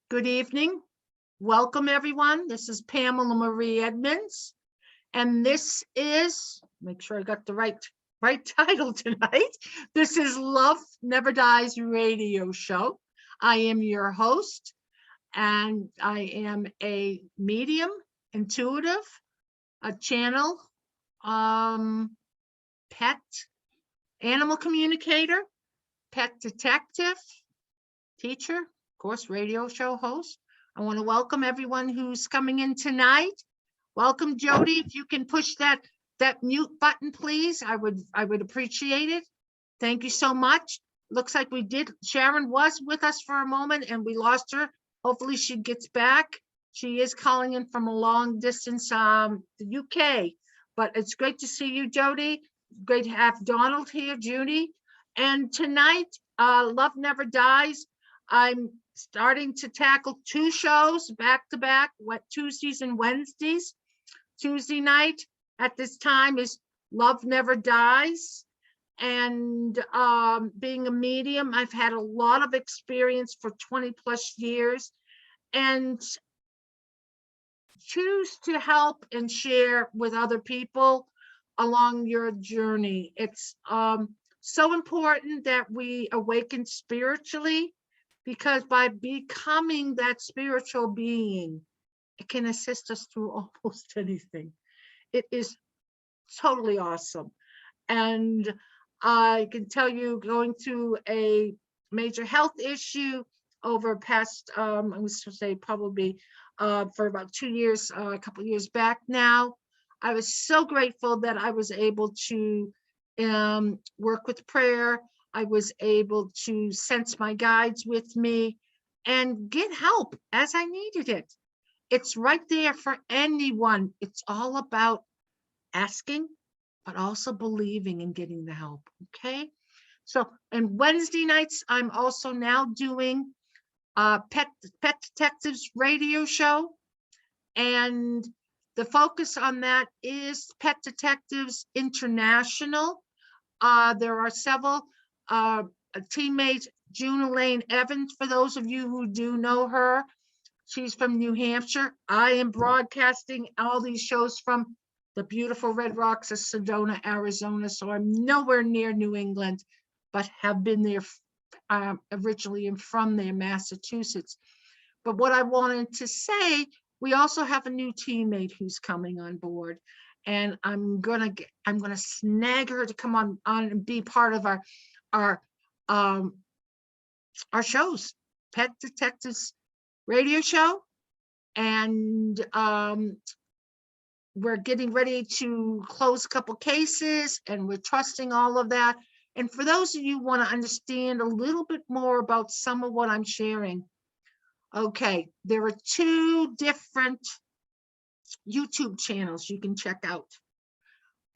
Good evening. Welcome, everyone. This is Pamela Marie Edmunds, and this is, make sure I got the right title tonight. This is Love Never Dies radio show. I am your host, and I am a medium, intuitive, a channel, pet, animal communicator, pet detective, teacher, of course, radio show host. I want to welcome everyone who's coming in tonight. Welcome, Jody. If you can push that mute button, please, I would appreciate it. Thank you so much. Looks like we did. Sharon was with us for a moment and we lost her. Hopefully she gets back. She is calling in from a long distance, the UK. But it's great to see you, Jody. Great to have Donald here, Judy. And tonight, Love Never Dies. I'm starting to tackle 2 shows back to back, Tuesdays and Wednesdays. Tuesday night at this time is Love Never Dies. And being a medium, I've had a lot of experience for 20 plus years and choose to help and share with other people along your journey. It's so important that we awaken spiritually, because by becoming that spiritual being, it can assist us through almost anything. It is totally awesome. And I can tell you, going through a major health issue over past, I was to say probably for about 2 years, a couple of years back now, I was so grateful that I was able to work with prayer. I was able to sense my guides with me and get help as I needed it. It's right there for anyone. It's all about asking, but also believing and getting the help, okay? So, and Wednesday nights, I'm also now doing Pet Detectives radio show. And the focus on that is Pet Detectives International. There are several teammates, June Elaine Evans, for those of you who do know her. She's from New Hampshire. I am broadcasting all these shows from the beautiful Red Rocks of Sedona, Arizona. So I'm nowhere near New England, but have been there originally and from there, Massachusetts. But what I wanted to say, we also have a new teammate who's coming on board. And I'm gonna snag her to come on and be part of our shows, Pet Detectives radio show. And we're getting ready to close a couple cases, and we're trusting all of that. And for those of you who want to understand a little bit more about some of what I'm sharing, okay, there are 2 different YouTube channels you can check out.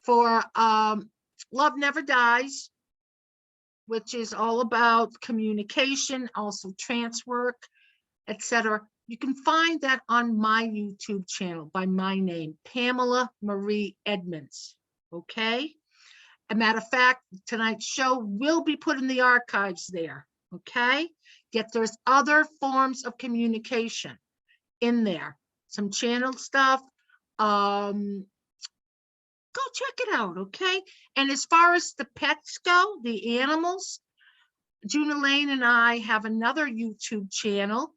For Love Never Dies, which is all about communication, also trance work, etc. You can find that on my YouTube channel by my name, Pamela Marie Edmunds, okay? As a matter of fact, tonight's show will be put in the archives there, okay? Yet there's other forms of communication in there, some channel stuff. Go check it out, okay? And as far as the pets go, the animals, June Elaine and I have another YouTube channel,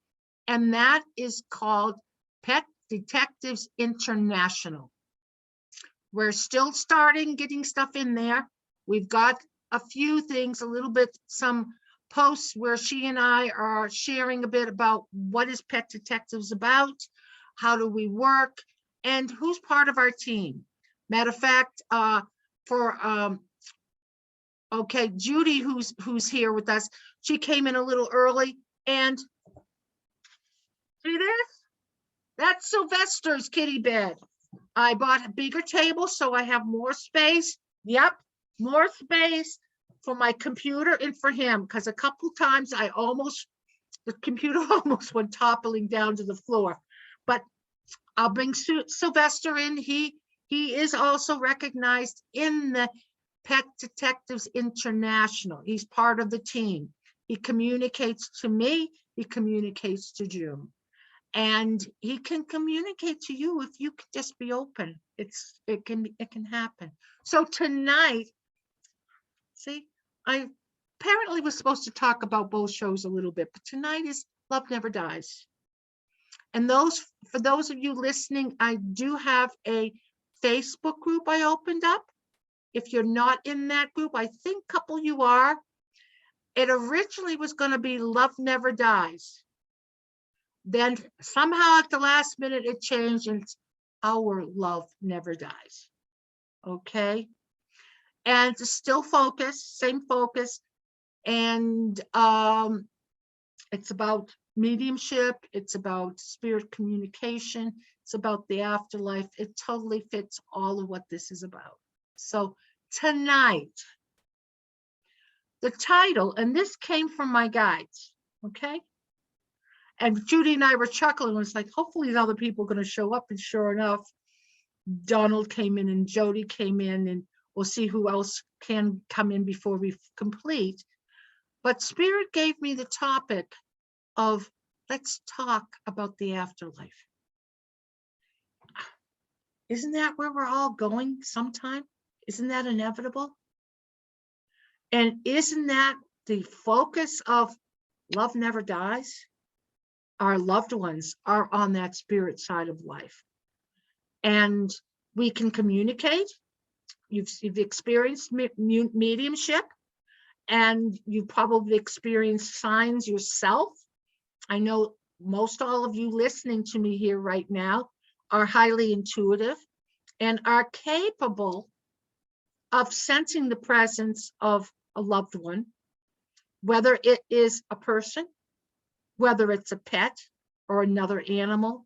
and that is called Pet Detectives International. We're still getting stuff in there. We've got a few things, a little bit, some posts where she and I are sharing a bit about what is Pet Detectives about, how do we work, and who's part of our team. Matter of fact, okay, Judy, who's here with us, she came in a little early, and see this? That's Sylvester's kitty bed. I bought a bigger table so I have more space. Yep, more space for my computer and for him, because a couple times the computer almost went toppling down to the floor. But I'll bring Sylvester in. He is also recognized in the Pet Detectives International. He's part of the team. He communicates to me. he communicates to June. And he can communicate to you if you can just be open. It can happen. So tonight, see, I apparently was supposed to talk about both shows a little bit, but tonight is Love Never Dies. And for those of you listening, I do have a Facebook group I opened up. If you're not in that group, I think a couple you are. It originally was going to be Love Never Dies. Then somehow at the last minute it changed and it's Our Love Never Dies. Okay. And it's still focused, same focus. And it's about mediumship. It's about spirit communication. It's about the afterlife. It totally fits all of what this is about. So tonight, the title, and this came from my guides, okay? And Judy and I were chuckling. It was like, hopefully the other people are going to show up. And sure enough, Donald came in and Jody came in, and we'll see who else can come in before we complete. But Spirit gave me the topic of let's talk about the afterlife. Isn't that where we're all going sometime? Isn't that inevitable? And isn't that the focus of Love Never Dies? Our loved ones are on that spirit side of life. And we can communicate. You've experienced mediumship, and you probably experienced signs yourself. I know most all of you listening to me here right now are highly intuitive and are capable of sensing the presence of a loved one, whether it is a person, whether it's a pet or another animal,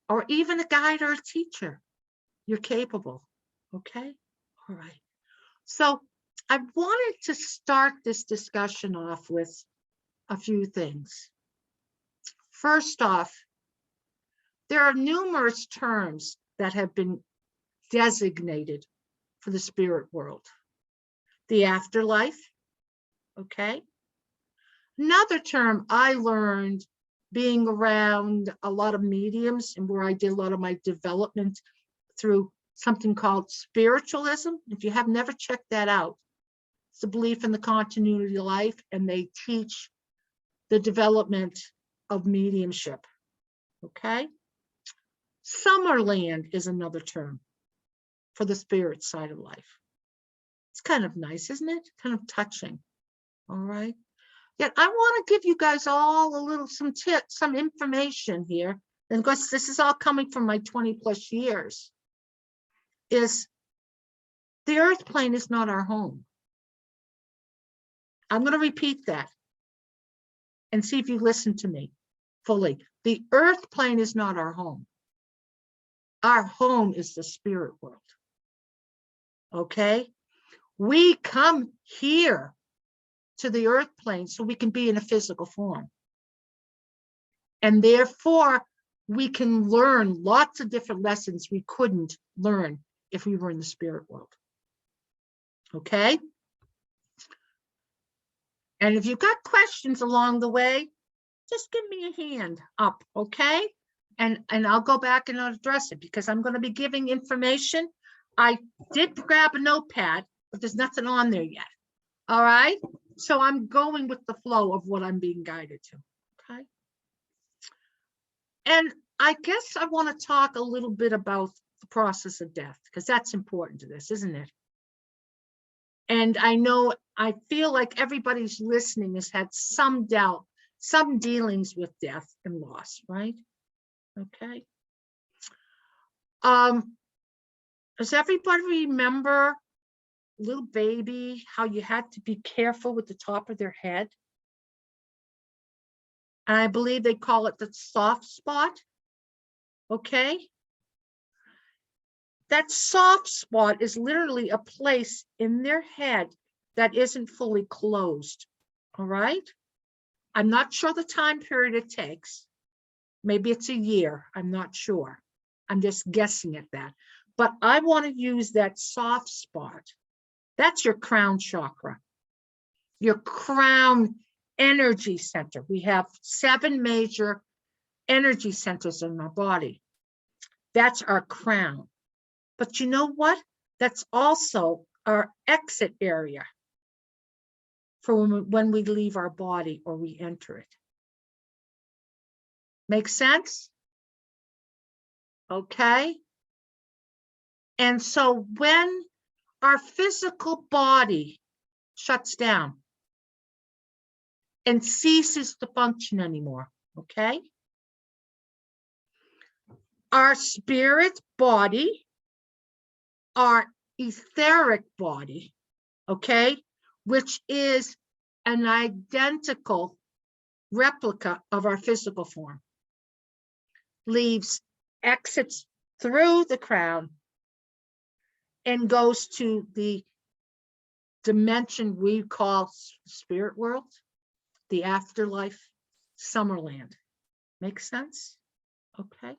or even a guide or a teacher. You're capable, okay? All right. So I wanted to start this discussion off with a few things. First off, there are numerous terms that have been designated for the spirit world. The afterlife, okay? Another term I learned being around a lot of mediums and where I did a lot of my development through something called spiritualism. If you have never checked that out, it's a belief in the continuity of life, and they teach the development of mediumship, okay? Summerland is another term for the spirit side of life. It's kind of nice, isn't it? Kind of touching, all right? Yet I want to give you guys all some tips, some information here. And of course, this is all coming from my 20 plus years, is the earth plane is not our home. I'm going to repeat that and see if you listen to me fully. The earth plane is not our home. Our home is the spirit world. Okay? We come here to the earth plane so we can be in a physical form. And therefore, we can learn lots of different lessons we couldn't learn if we were in the spirit world. Okay? And if you've got questions along the way, just give me a hand up, okay? And I'll go back and I'll address it, because I'm going to be giving information. I did grab a notepad, but there's nothing on there yet. All right? So I'm going with the flow of what I'm being guided to, okay? And I guess I want to talk a little bit about the process of death, because that's important to this, isn't it? And I feel like everybody's listening has had some doubt, some dealings with death and loss, right? Okay. Does everybody remember, little baby, how you had to be careful with the top of their head? And I believe they call it the soft spot. Okay. That soft spot is literally a place in their head that isn't fully closed. All right. I'm not sure the time period it takes. Maybe it's a year. I'm not sure. I'm just guessing at that. But I want to use that soft spot. That's your crown chakra. Your crown energy center. We have 7 major energy centers in our body. That's our crown. But you know what? That's also our exit area for when we leave our body or we enter it. Make sense? Okay. And so when our physical body shuts down and ceases to function anymore, okay? Our spirit body, our etheric body, okay, which is an identical replica of our physical form, exits through the crown and goes to the dimension we call spirit world, the afterlife, Summerland. Make sense? Okay.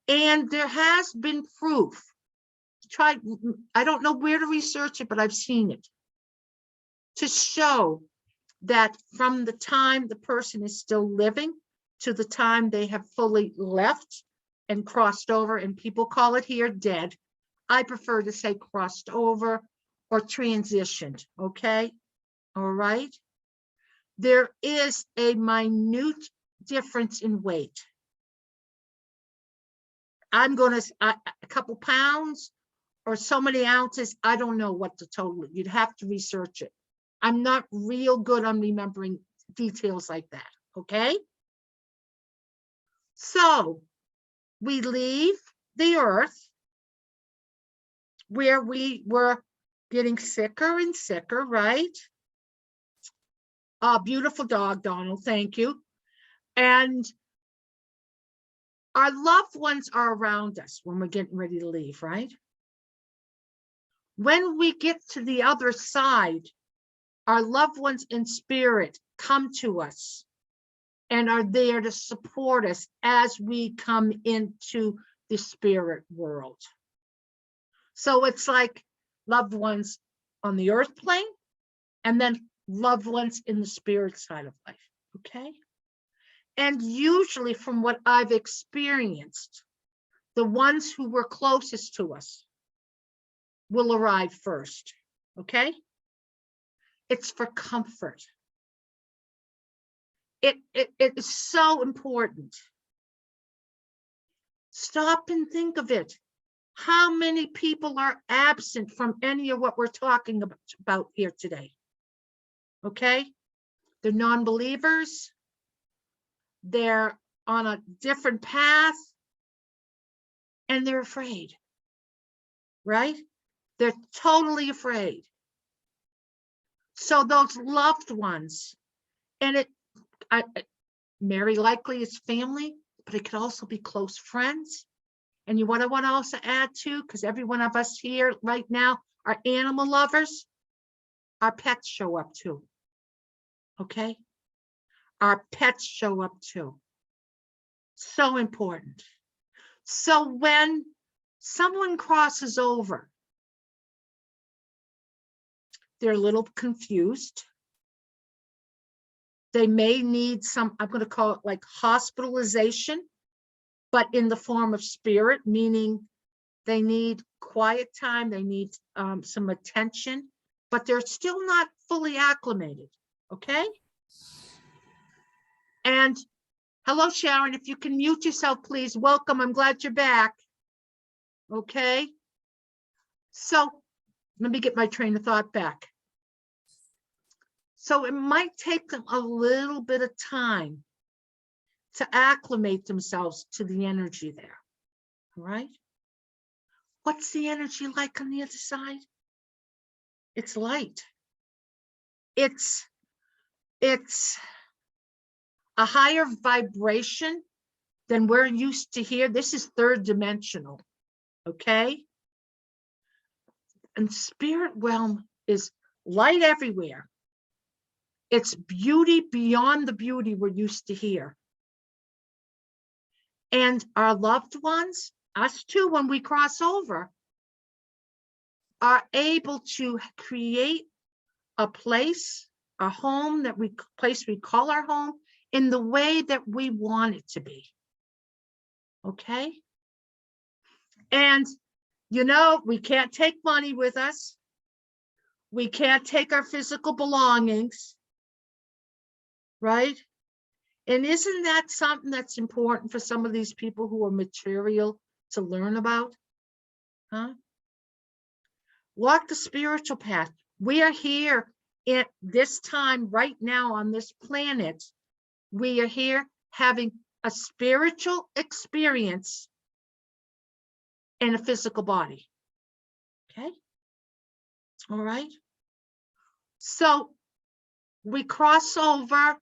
And there has been proof. I don't know where to research it, but I've seen it, to show that from the time the person is still living to the time they have fully left and crossed over, and people call it here dead. I prefer to say crossed over or transitioned, okay? All right? There is a minute difference in weight. I'm going to, a couple pounds or so many ounces, I don't know what the total, you'd have to research it. I'm not real good on remembering details like that, okay? So we leave the earth where we were getting sicker and sicker, right? Beautiful dog, Donald, thank you. And our loved ones are around us when we're getting ready to leave, right? When we get to the other side, our loved ones in spirit come to us and are there to support us as we come into the spirit world. So it's like loved ones on the earth plane and then loved ones in the spirit side of life, okay? And usually from what I've experienced, the ones who were closest to us will arrive first, okay? It's for comfort. It is so important. Stop and think of it. How many people are absent from any of what we're talking about here today? Okay? They're non-believers. They're on a different path. And they're afraid. Right? They're totally afraid. So those loved ones, and very likely it's family, but it could also be close friends. And what I want to also add to, because every one of us here right now are animal lovers, our pets show up too. Okay? Our pets show up too. So important. So when someone crosses over, they're a little confused. They may need some, I'm going to call it like hospitalization, but in the form of spirit, meaning they need quiet time, they need some attention, but they're still not fully acclimated, okay? And hello, Sharon, if you can mute yourself, please. Welcome, I'm glad you're back, okay? So let me get my train of thought back. So it might take them a little bit of time to acclimate themselves to the energy there, all right? What's the energy like on the other side? It's light. It's a higher vibration than we're used to here. This is third dimensional, okay? And spirit realm is light everywhere. It's beauty beyond the beauty we're used to here. And our loved ones, us too, when we cross over, are able to create a place, a home, place we call our home, in the way that we want it to be. Okay? And, you know, we can't take money with us. We can't take our physical belongings, right? And isn't that something that's important for some of these people who are material to learn about? Huh? Walk the spiritual path. We are here at this time right now on this planet. We are here having a spiritual experience in a physical body. Okay? All right? So we cross over.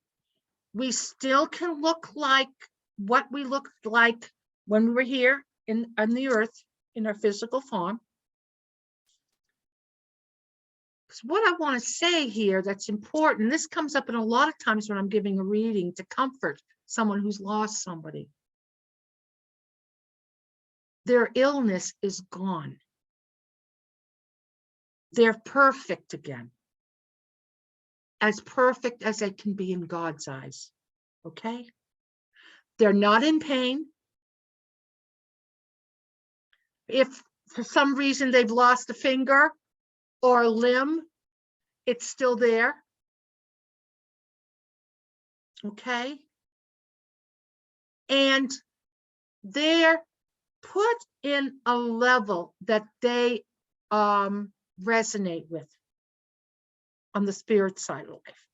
We still can look like what we looked like when we were here on the earth in our physical form. Because what I want to say here that's important, this comes up in a lot of times when I'm giving a reading to comfort someone who's lost somebody. Their illness is gone. They're perfect again. As perfect as they can be in God's eyes. Okay? They're not in pain. If for some reason they've lost a finger or a limb, it's still there. Okay? And they're put in a level that they resonate with on the spirit side of life.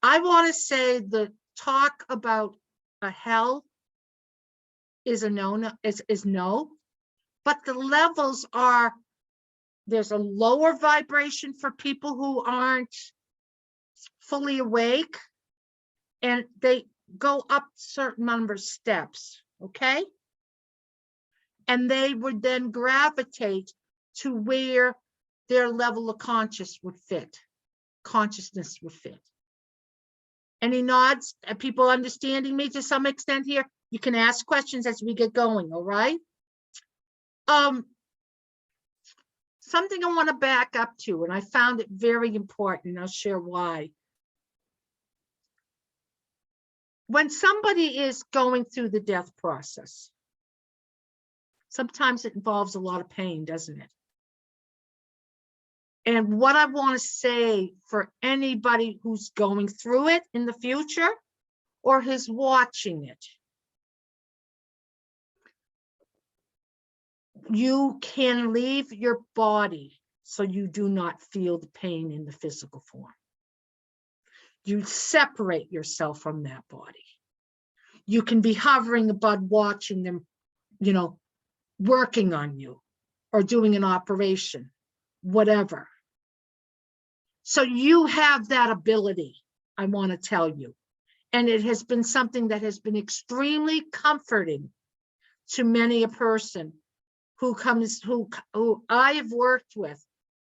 I want to say the talk about a hell is a no, is no, but the levels are, there's a lower vibration for people who aren't fully awake, and they go up certain number of steps, okay? And they would then gravitate to where their level of consciousness would fit. Any nods? Are people understanding me to some extent here? You can ask questions as we get going, all right? Something I want to back up to, and I found it very important, and I'll share why. When somebody is going through the death process, sometimes it involves a lot of pain, doesn't it? And what I want to say for anybody who's going through it in the future or who's watching it, you can leave your body so you do not feel the pain in the physical form. You separate yourself from that body. You can be hovering above, watching them, you know, working on you or doing an operation, whatever. So you have that ability, I want to tell you. And it has been something that has been extremely comforting to many a person who I have worked with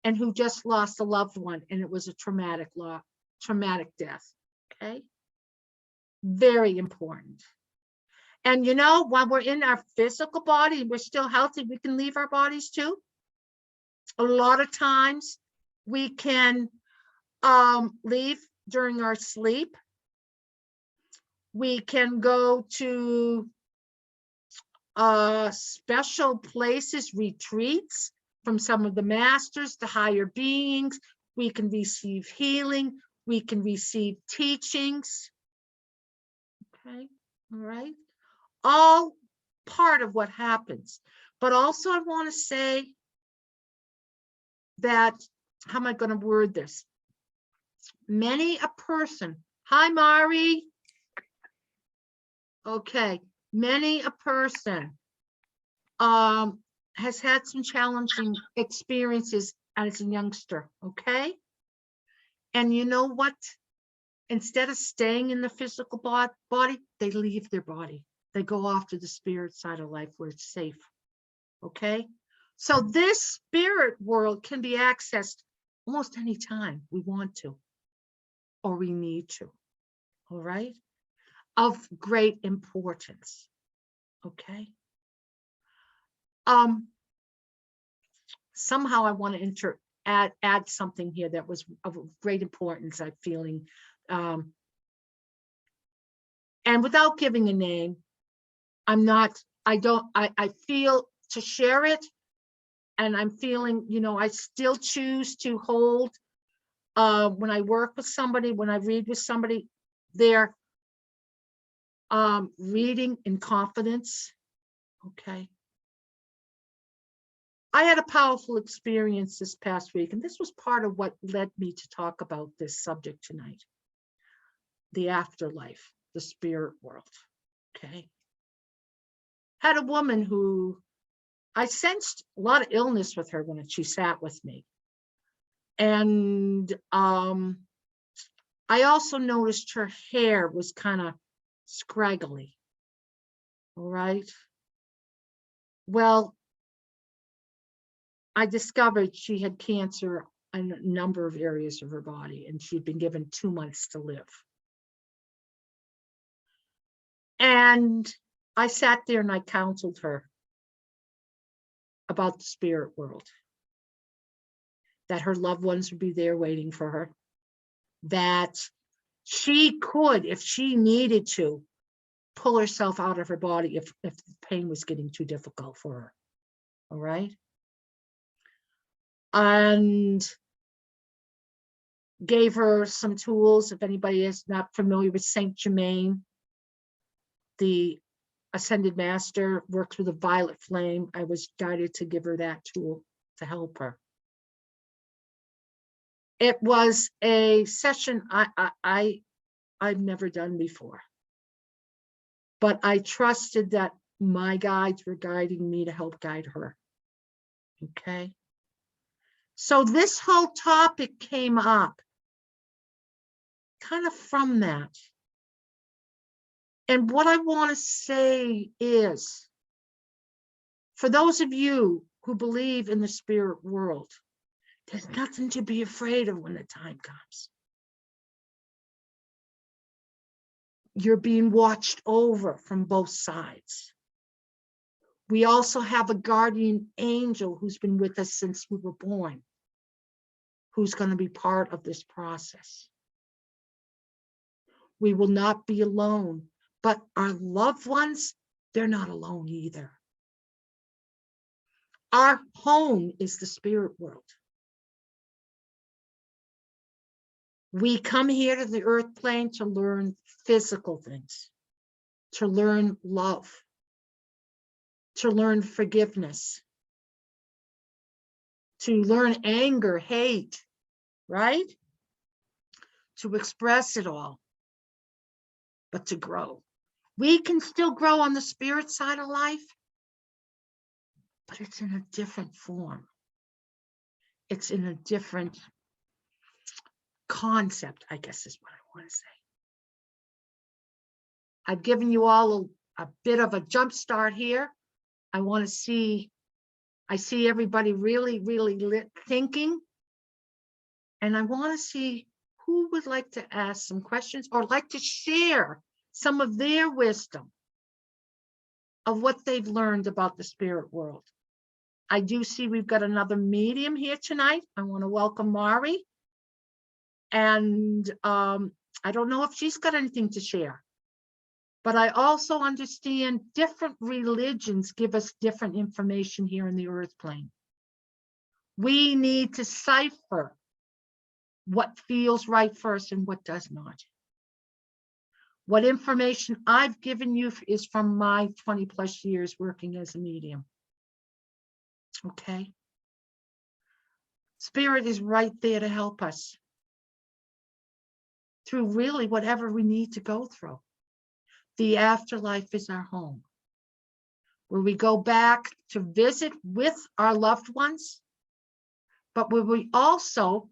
and who just lost a loved one, and it was a traumatic death, okay? Very important. And you know, while we're in our physical body, we're still healthy, we can leave our bodies too. A lot of times we can leave during our sleep. We can go to special places, retreats from some of the masters, the higher beings. We can receive healing. We can receive teachings. Okay, all right. All part of what happens. But also I want to say that, how am I going to word this? Many a person, hi Mari. Okay, many a person has had some challenging experiences as a youngster, okay? And you know what? Instead of staying in the physical body, they leave their body. They go off to the spirit side of life where it's safe, okay? So this spirit world can be accessed almost any time we want to or we need to, all right? Of great importance, okay? Somehow I want to add something here that was of great importance, I'm feeling. And without giving a name, I feel to share it. And I'm feeling, I still choose to hold, when I work with somebody, when I read with somebody, they're reading in confidence. Okay. I had a powerful experience this past week, and this was part of what led me to talk about this subject tonight. The afterlife, the spirit world. Okay. Had a woman who I sensed a lot of illness with her when she sat with me. And I also noticed her hair was kind of scraggly. All right. Well, I discovered she had cancer in a number of areas of her body, and she'd been given 2 months to live. And I sat there and I counseled her about the spirit world, that her loved ones would be there waiting for her, that she could, if she needed to, pull herself out of her body if the pain was getting too difficult for her. All right. And gave her some tools. If anybody is not familiar with Saint Germain, the ascended master works with a violet flame. I was guided to give her that tool to help her. It was a session I've never done before, but I trusted that my guides were guiding me to help guide her. Okay. So this whole topic came up kind of from that. And what I want to say is, for those of you who believe in the spirit world, there's nothing to be afraid of when the time comes. You're being watched over from both sides. We also have a guardian angel who's been with us since we were born, who's going to be part of this process. We will not be alone, but our loved ones, they're not alone either. Our home is the spirit world. We come here to the earth plane to learn physical things, to learn love, to learn forgiveness, to learn anger, hate, right? To express it all, but to grow. We can still grow on the spirit side of life, but it's in a different form. It's in a different concept, I guess is what I want to say. I've given you all a bit of a jump start here. I see everybody really, really thinking. And I want to see who would like to ask some questions or like to share some of their wisdom of what they've learned about the spirit world. I do see we've got another medium here tonight. I want to welcome Mari. And I don't know if she's got anything to share. But I also understand different religions give us different information here in the earth plane. We need to cipher what feels right for us and what does not. What information I've given you is from my 20 plus years working as a medium. Okay? Spirit is right there to help us through really whatever we need to go through. The afterlife is our home, where we go back to visit with our loved ones, but where we also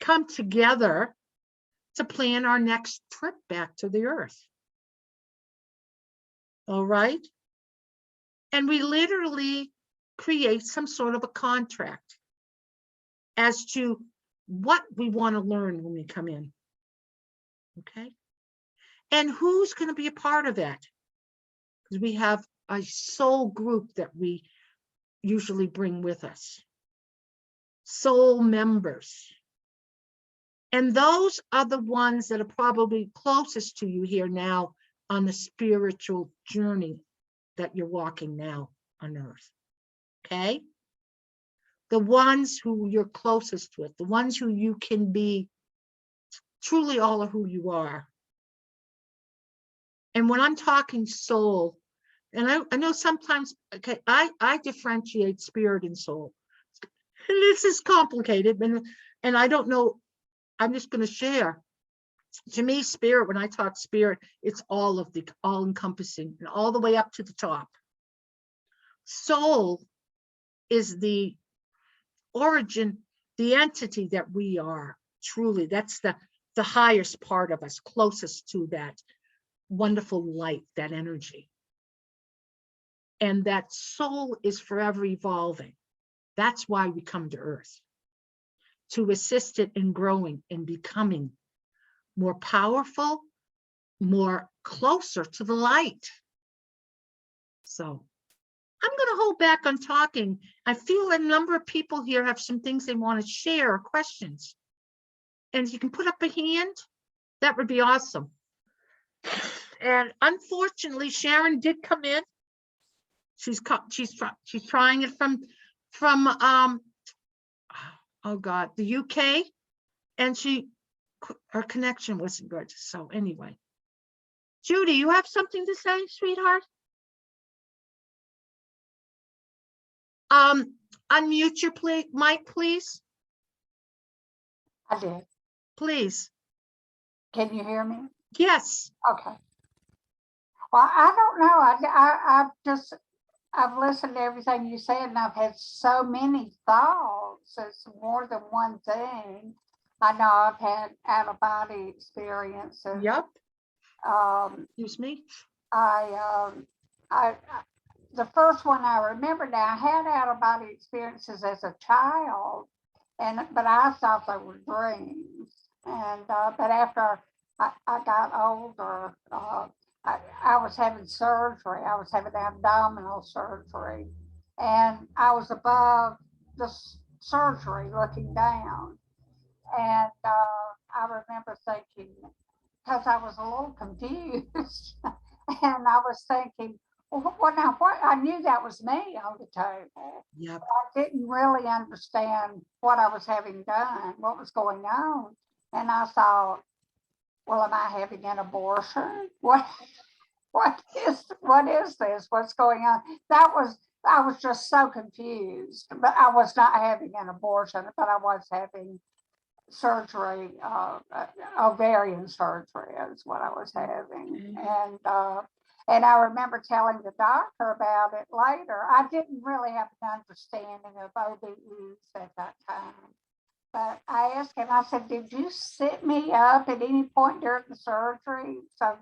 come together to plan our next trip back to the earth. All right? And we literally create some sort of a contract as to what we want to learn when we come in. Okay? And who's going to be a part of that? Because we have a soul group that we usually bring with us. soul members. And those are the ones that are probably closest to you here now on the spiritual journey that you're walking now on earth. Okay? The ones who you're closest with, the ones who you can be truly all of who you are. And when I'm talking soul, and I know sometimes, okay, I differentiate spirit and soul. This is complicated, and I don't know, I'm just going to share. To me, spirit, when I talk spirit, it's all encompassing and all the way up to the top. Soul is the origin, the entity that we are, truly. That's the highest part of us, closest to that wonderful light, that energy. And that soul is forever evolving. That's why we come to earth, to assist it in growing and becoming more powerful, more closer to the light. So I'm going to hold back on talking. I feel a number of people here have some things they want to share or questions. And if you can put up a hand, that would be awesome. And unfortunately, Sharon did come in. She's trying it from oh God, the UK, and her connection wasn't good. So anyway, Judy, you have something to say, sweetheart? Unmute your mic, please. I did. Please. Can you hear me? Yes. Okay. Well, I don't know. I've listened to everything you said, and I've had so many thoughts. It's more than one thing. I know I've had out-of-body experiences. Yep. Excuse me. The first one I remember now, I had out-of-body experiences as a child, but I thought they were dreams. And but after I got older, I was having surgery. I was having abdominal surgery, and I was above the surgery looking down. And I remember thinking, because I was a little confused, and I was thinking, well, now what? I knew that was me on the table. Yep. I didn't really understand what I was having done, what was going on. And I thought, well, am I having an abortion? What is this? What's going on? I was just so confused. But I was not having an abortion, but I was having surgery, ovarian surgery is what I was having. And I remember telling the doctor about it later. I didn't really have an understanding of OBEs at that time. But I asked him, I said, did you sit me up at any point during the surgery? So,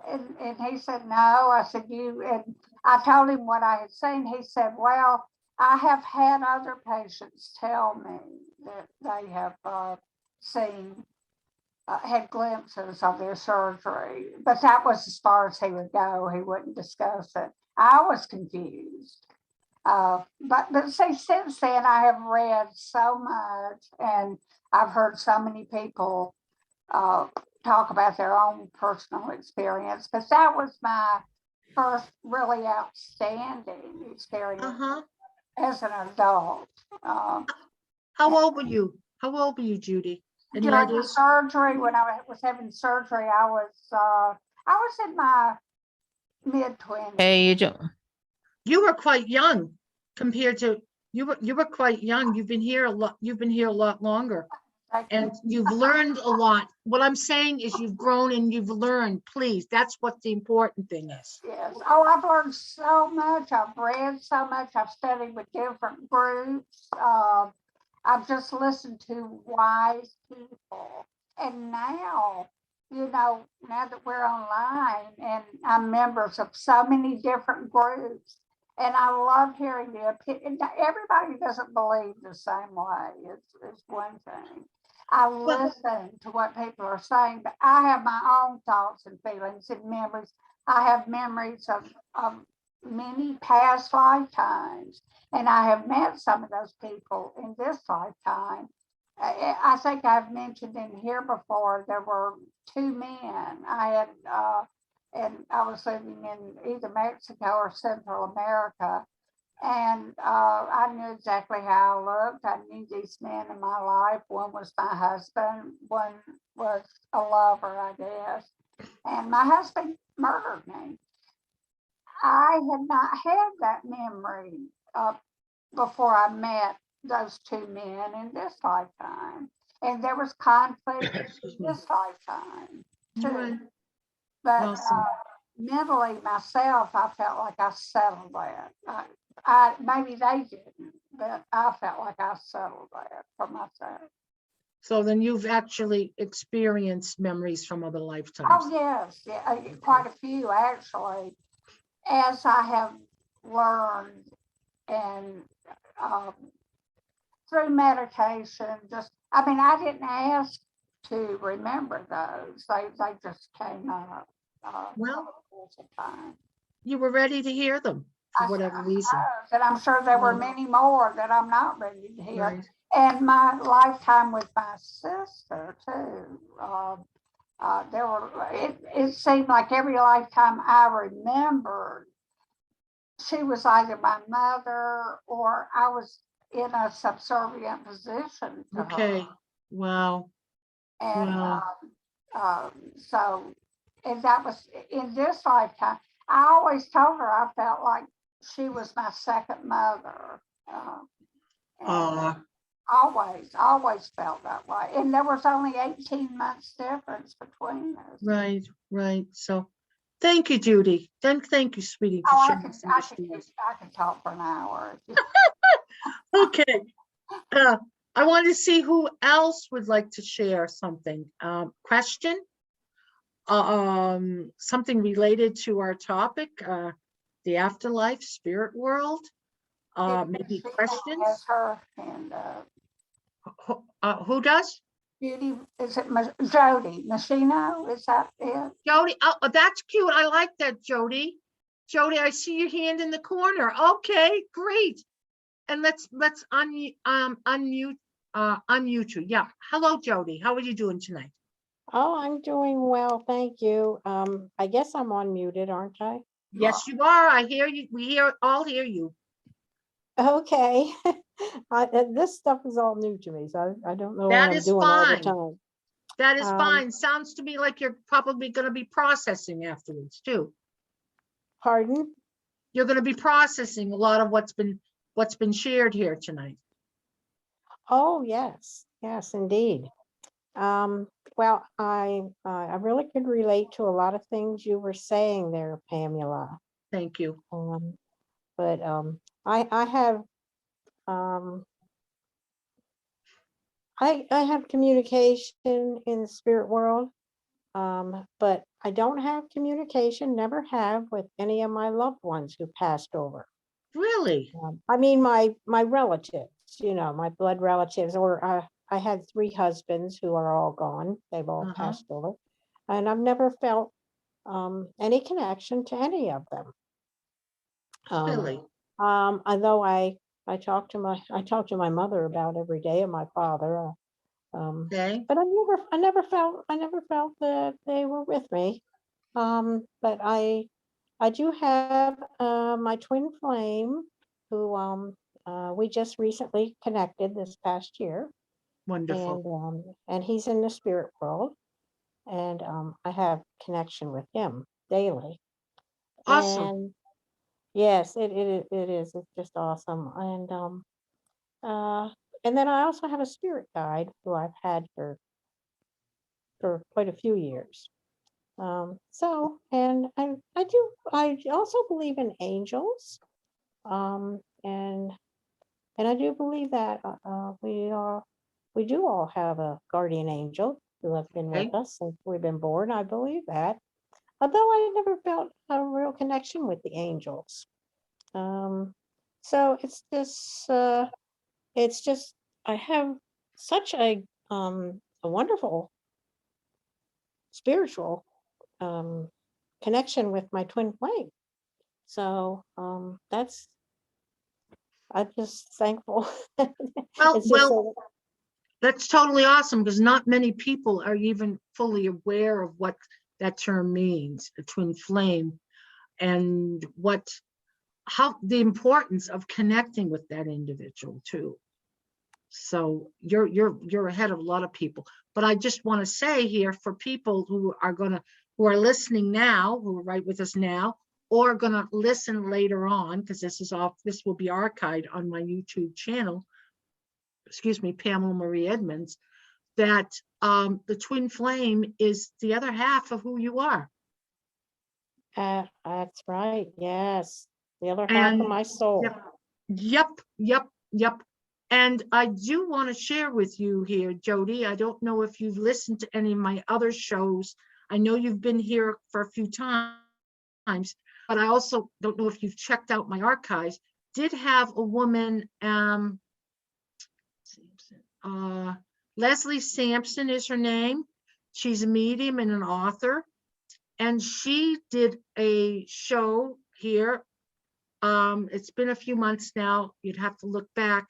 and he said, no. I said, and I told him what I had seen. He said, well, I have had other patients tell me that they have had glimpses of their surgery, but that was as far as he would go. He wouldn't discuss it. I was confused. But see, since then, I have read so much, and I've heard so many people talk about their own personal experience, but that was my first really outstanding experience as an adult. How old were you? How old were you, Judy? During the surgery, when I was having surgery, I was in my mid-20s. Hey, you were quite young compared to you were quite young. You've been here a lot. You've been here a lot longer, and you've learned a lot. What I'm saying is you've grown and you've learned. Please, that's what the important thing is. Yes. Oh, I've learned so much. I've read so much. I've studied with different groups. I've just listened to wise people. And now, now that we're online and I'm members of so many different groups, and I love hearing the opinion. Everybody doesn't believe the same way. It's one thing. I listen to what people are saying, but I have my own thoughts and feelings and memories. I have memories of many past lifetimes. And I have met some of those people in this lifetime. I think I've mentioned in here before, there were two men. And I was living in either Mexico or Central America. And I knew exactly how I looked. I knew these men in my life. One was my husband, one was a lover, I guess. And my husband murdered me. I had not had that memory before I met those two men in this lifetime. And there was conflict Excuse in me. this lifetime Right. too. But Awesome. mentally myself, I felt like I settled that. Maybe they didn't, but I felt like I settled that for myself. So then you've actually experienced memories from other lifetimes. Oh yes, yeah, quite a few actually. As I have learned and um, through meditation, I didn't ask to remember those. They just came up Well, over the course of time. you were ready to hear them for whatever reason. And I'm sure there were Yeah. many more that I'm not ready to hear. Right. And my lifetime with my sister too. It seemed like every lifetime I remembered, she was either my mother or I was in a subservient position to Okay. her. Wow. And Wow. so, and that was in this lifetime. I always told her I felt like she was my second mother. And always felt that way. And there was only 18 months difference between us. Right. Right. So thank you, Judy. Thank you, sweetie, for Oh, sharing some stories. I could talk for an hour. Okay. I want to see who else would like to share something. Question? Something related to our topic, the afterlife, spirit world. Maybe questions. Has her hand Who does? Judy, is it Jody Machino? Is that it? Jody. Oh, that's cute. I like that, Jody. Jody, I see your hand in the corner. Okay, great. And let's unmute you. Yeah. Hello, Jody. How are you doing tonight? Oh, I'm doing well, thank you. I guess I'm unmuted, aren't I? Yes, you are. I hear you. We all hear you. Okay. This stuff is all new to me, so I don't know what That I'm is doing all the fine. time. That is Um, fine. Sounds to me like you're probably going to be processing afterwards too. Pardon? You're going to be processing a lot of what's been shared here tonight. Oh, yes, indeed. Well, I really could relate to a lot of things you were saying there, Pamela. Thank you. But I have I have communication in the spirit world, but I don't have communication, never have, with any of my loved ones who passed over. Really? I mean, my relatives, my blood relatives, or I had 3 husbands who are all gone. They've all passed over, and I've never felt any connection to any of them. Really? Although I talk to my mother about every day, and my father. Okay. But I never felt that they were with me. But I do have my twin flame, who we just recently connected this past year, Wonderful. and he's in the spirit world, and I have connection with him daily. Awesome. And yes, it is. It's just awesome. And then I also have a spirit guide who I've had for quite a few years. And I also believe in angels. And I do believe that we do all have a guardian angel who have been Okay. with us since we've been born. I believe that, although I never felt a real connection with the angels. So it's just I have such a wonderful spiritual connection with my twin flame. So that's, I'm just thankful. Well, It's just so, that's totally awesome because not many people are even fully aware of what that term means, a twin flame, and how the importance of connecting with that individual too. So you're ahead of a lot of people. But I just want to say here for people who are listening now, who are right with us now, or gonna listen later on, because this will be archived on my YouTube channel, excuse me, Pamela Marie Edmunds, that the twin flame is the other half of who you are. that's right. Yes. The other half of And my soul. yep. And I do want to share with you here, Jody. I don't know if you've listened to any of my other shows. I know you've been here for a few times, but I also don't know if you've checked out my archives. Did have a woman, Leslie Sampson is her name. She's a medium and an author. And she did a show here. It's been a few months now. You'd have to look back.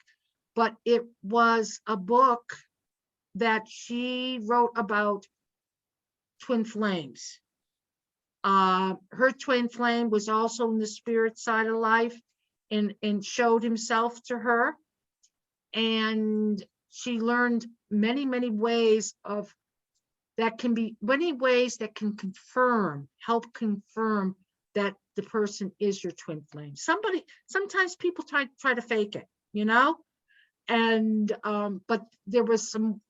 But it was a book that she wrote about twin flames. Her twin flame was also in the spirit side of life and showed himself to her. And she learned many ways that can help confirm that the person is your twin flame. Sometimes people try to fake it, you know? And but there was so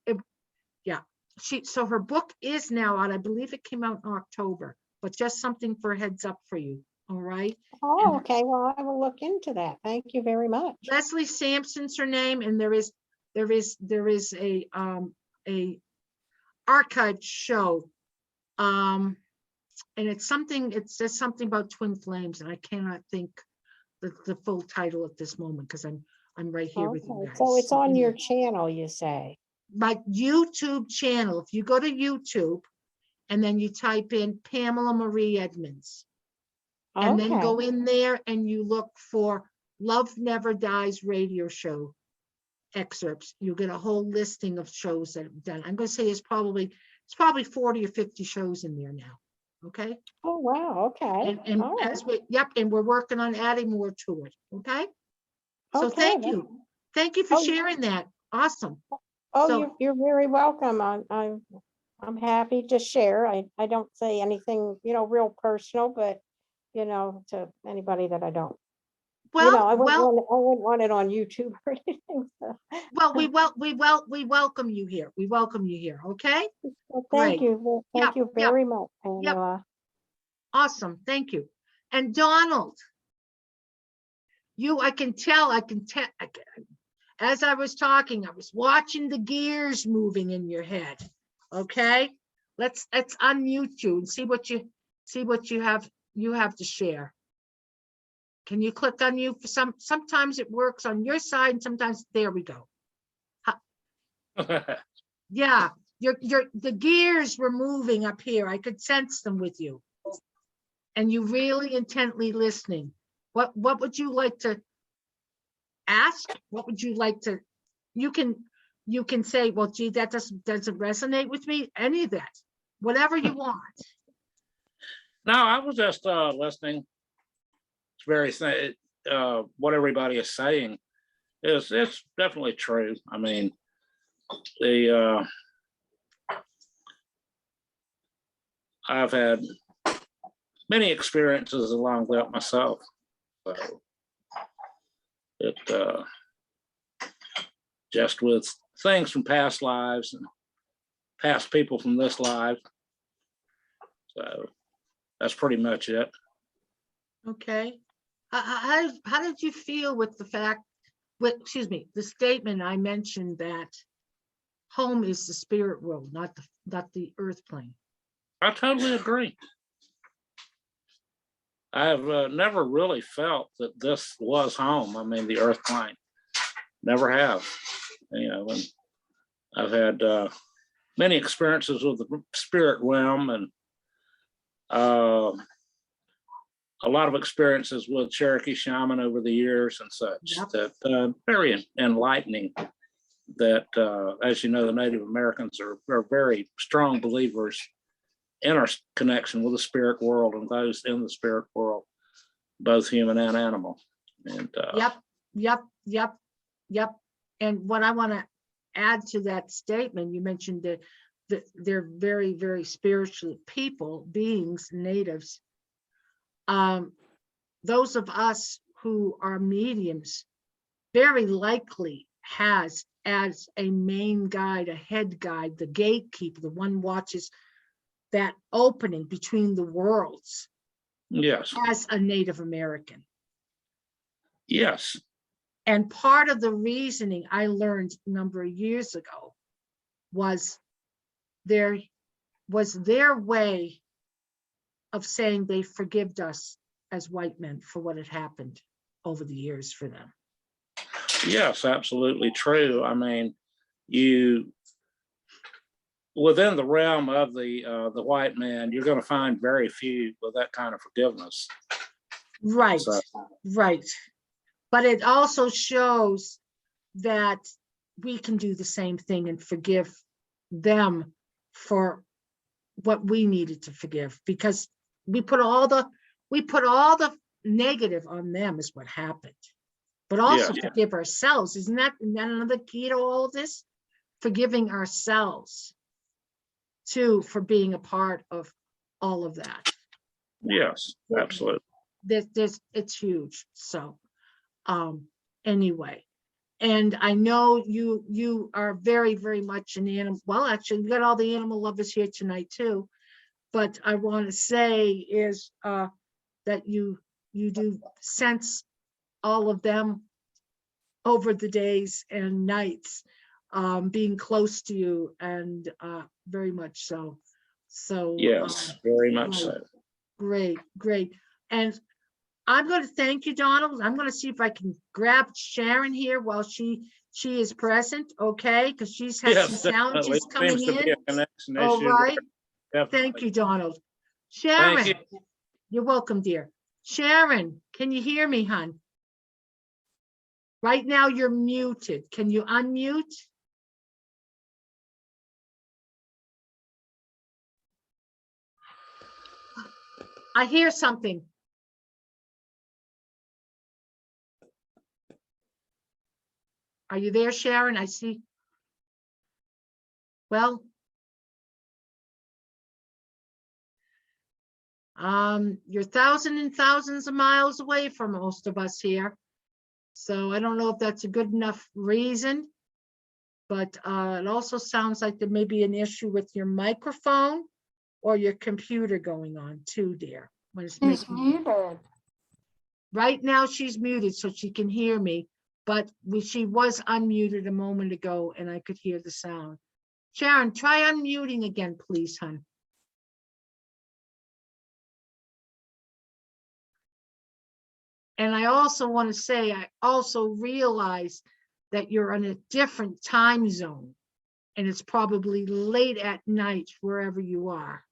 her book is now out. I believe it came out in October, but just something for a heads up for you. All right. Oh, okay. Well, I will look into that. Thank you very much. Leslie Sampson's her name, and there is a archived show, and it says something about twin flames, and I cannot think the full title at this moment because I'm right here with you guys. So it's on your channel, you say? My YouTube channel. If you go to YouTube and then you type in Pamela Marie Edmunds, and then go in there and you look for Love Never Dies radio show excerpts, you'll get a whole listing of shows that I've done. I'm going to say it's probably 40 or 50 shows in there now. Okay. Oh, wow. Okay. And and we're working on adding more to it. Okay. So thank you. Thank you for sharing that. Awesome. Oh, so, you're very welcome. I'm happy to share. I don't say anything, real personal, but to anybody that I don't. I wouldn't want it on YouTube or anything. So. Well, we welcome you here. We welcome you here. Okay. Well, thank you. Well, thank you very much, Pamela. Awesome. Thank you. And Donald, I can tell, as I was talking, I was watching the gears moving in your head. Okay. Let's unmute you and see what you have to share. Can you click on you for sometimes it works on your side and sometimes there we go. Yeah, the gears were moving up here. I could sense them with you. And you really intently listening. What would you like to ask? What would you like to, you can say, well, gee, that doesn't resonate with me. Any of that, whatever you want. No, I was just listening. It's very what everybody is saying it's definitely true. I mean, I've had many experiences along that myself. So it just with things from past lives and past people from this life. So that's pretty much it. Okay. How did you feel with the fact, the statement I mentioned that home is the spirit world, not the earth plane? I totally agree. I've never really felt that this was home. I mean, the earth plane. Never have. And I've had many experiences with the spirit realm, and a lot of experiences with Cherokee shaman over the years and such. Yep. That very enlightening. That as you know, the Native Americans are very strong believers in our connection with the spirit world and those in the spirit world, both human and animal. And Yep. And what I want to add to that statement, you mentioned that they're very, very spiritual people, beings, natives. Those of us who are mediums very likely has as a main guide, a head guide, the gatekeeper, the one watches that opening between the worlds. yes, As a Native American. yes, And part of the reasoning I learned a number of years ago was their way of saying they forgived us as white men for what had happened over the years for them. yes, absolutely true. I mean, you within the realm of the white man, you're going to find very few with that kind of forgiveness. Right, So, right. But it also shows that we can do the same thing and forgive them for what we needed to forgive, because we put all the negative on them is what happened. But also yeah, forgive ourselves. Isn't that another key to all of this? Forgiving ourselves too for being a part of all of that. yes, absolutely. It's huge. So anyway, and I know you are very, very much an animal. Well, actually, we got all the animal lovers here tonight too. But I want to say is that you do sense all of them over the days and nights, being close to you, and very much so. So Yes, very much right. so. Great. And I'm going to thank you, Donald. I'm going to see if I can grab Sharon here while she is present, okay? Because she's had Yes, some challenges coming Seems to be in. a connection All issue right. there. Thank you, Donald. Thank Sharon, you. you're welcome, dear. Sharon, can you hear me, hon? Right now you're muted. Can you unmute? I hear something. Are you there, Sharon? I see. Well, you're thousands and thousands of miles away from most of us here. So I don't know if that's a good enough reason, but it also sounds like there may be an issue with your microphone or your computer going on too, dear. When it's She's making muted. right now, she's muted so she can hear me, but she was unmuted a moment ago and I could hear the sound. Sharon, try unmuting again, please, hon. And I also want to say, I also realize that you're in a different time zone and it's probably late at night wherever you are.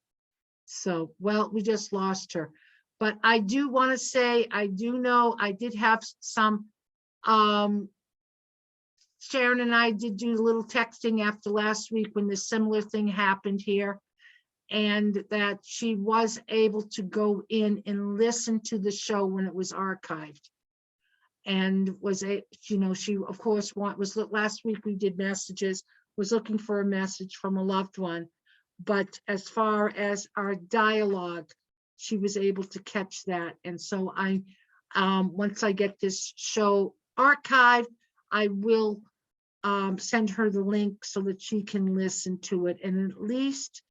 So, well, we just lost her. But I do want to say, I do know I did have some, Sharon and I did do a little texting after last week when this similar thing happened here. And that she was able to go in and listen to the show when it was archived. And was she of course was last week we did messages, was looking for a message from a loved one. But as far as our dialogue, she was able to catch that. And so I, once I get this show archived, I will send her the link so that she can listen to it and at least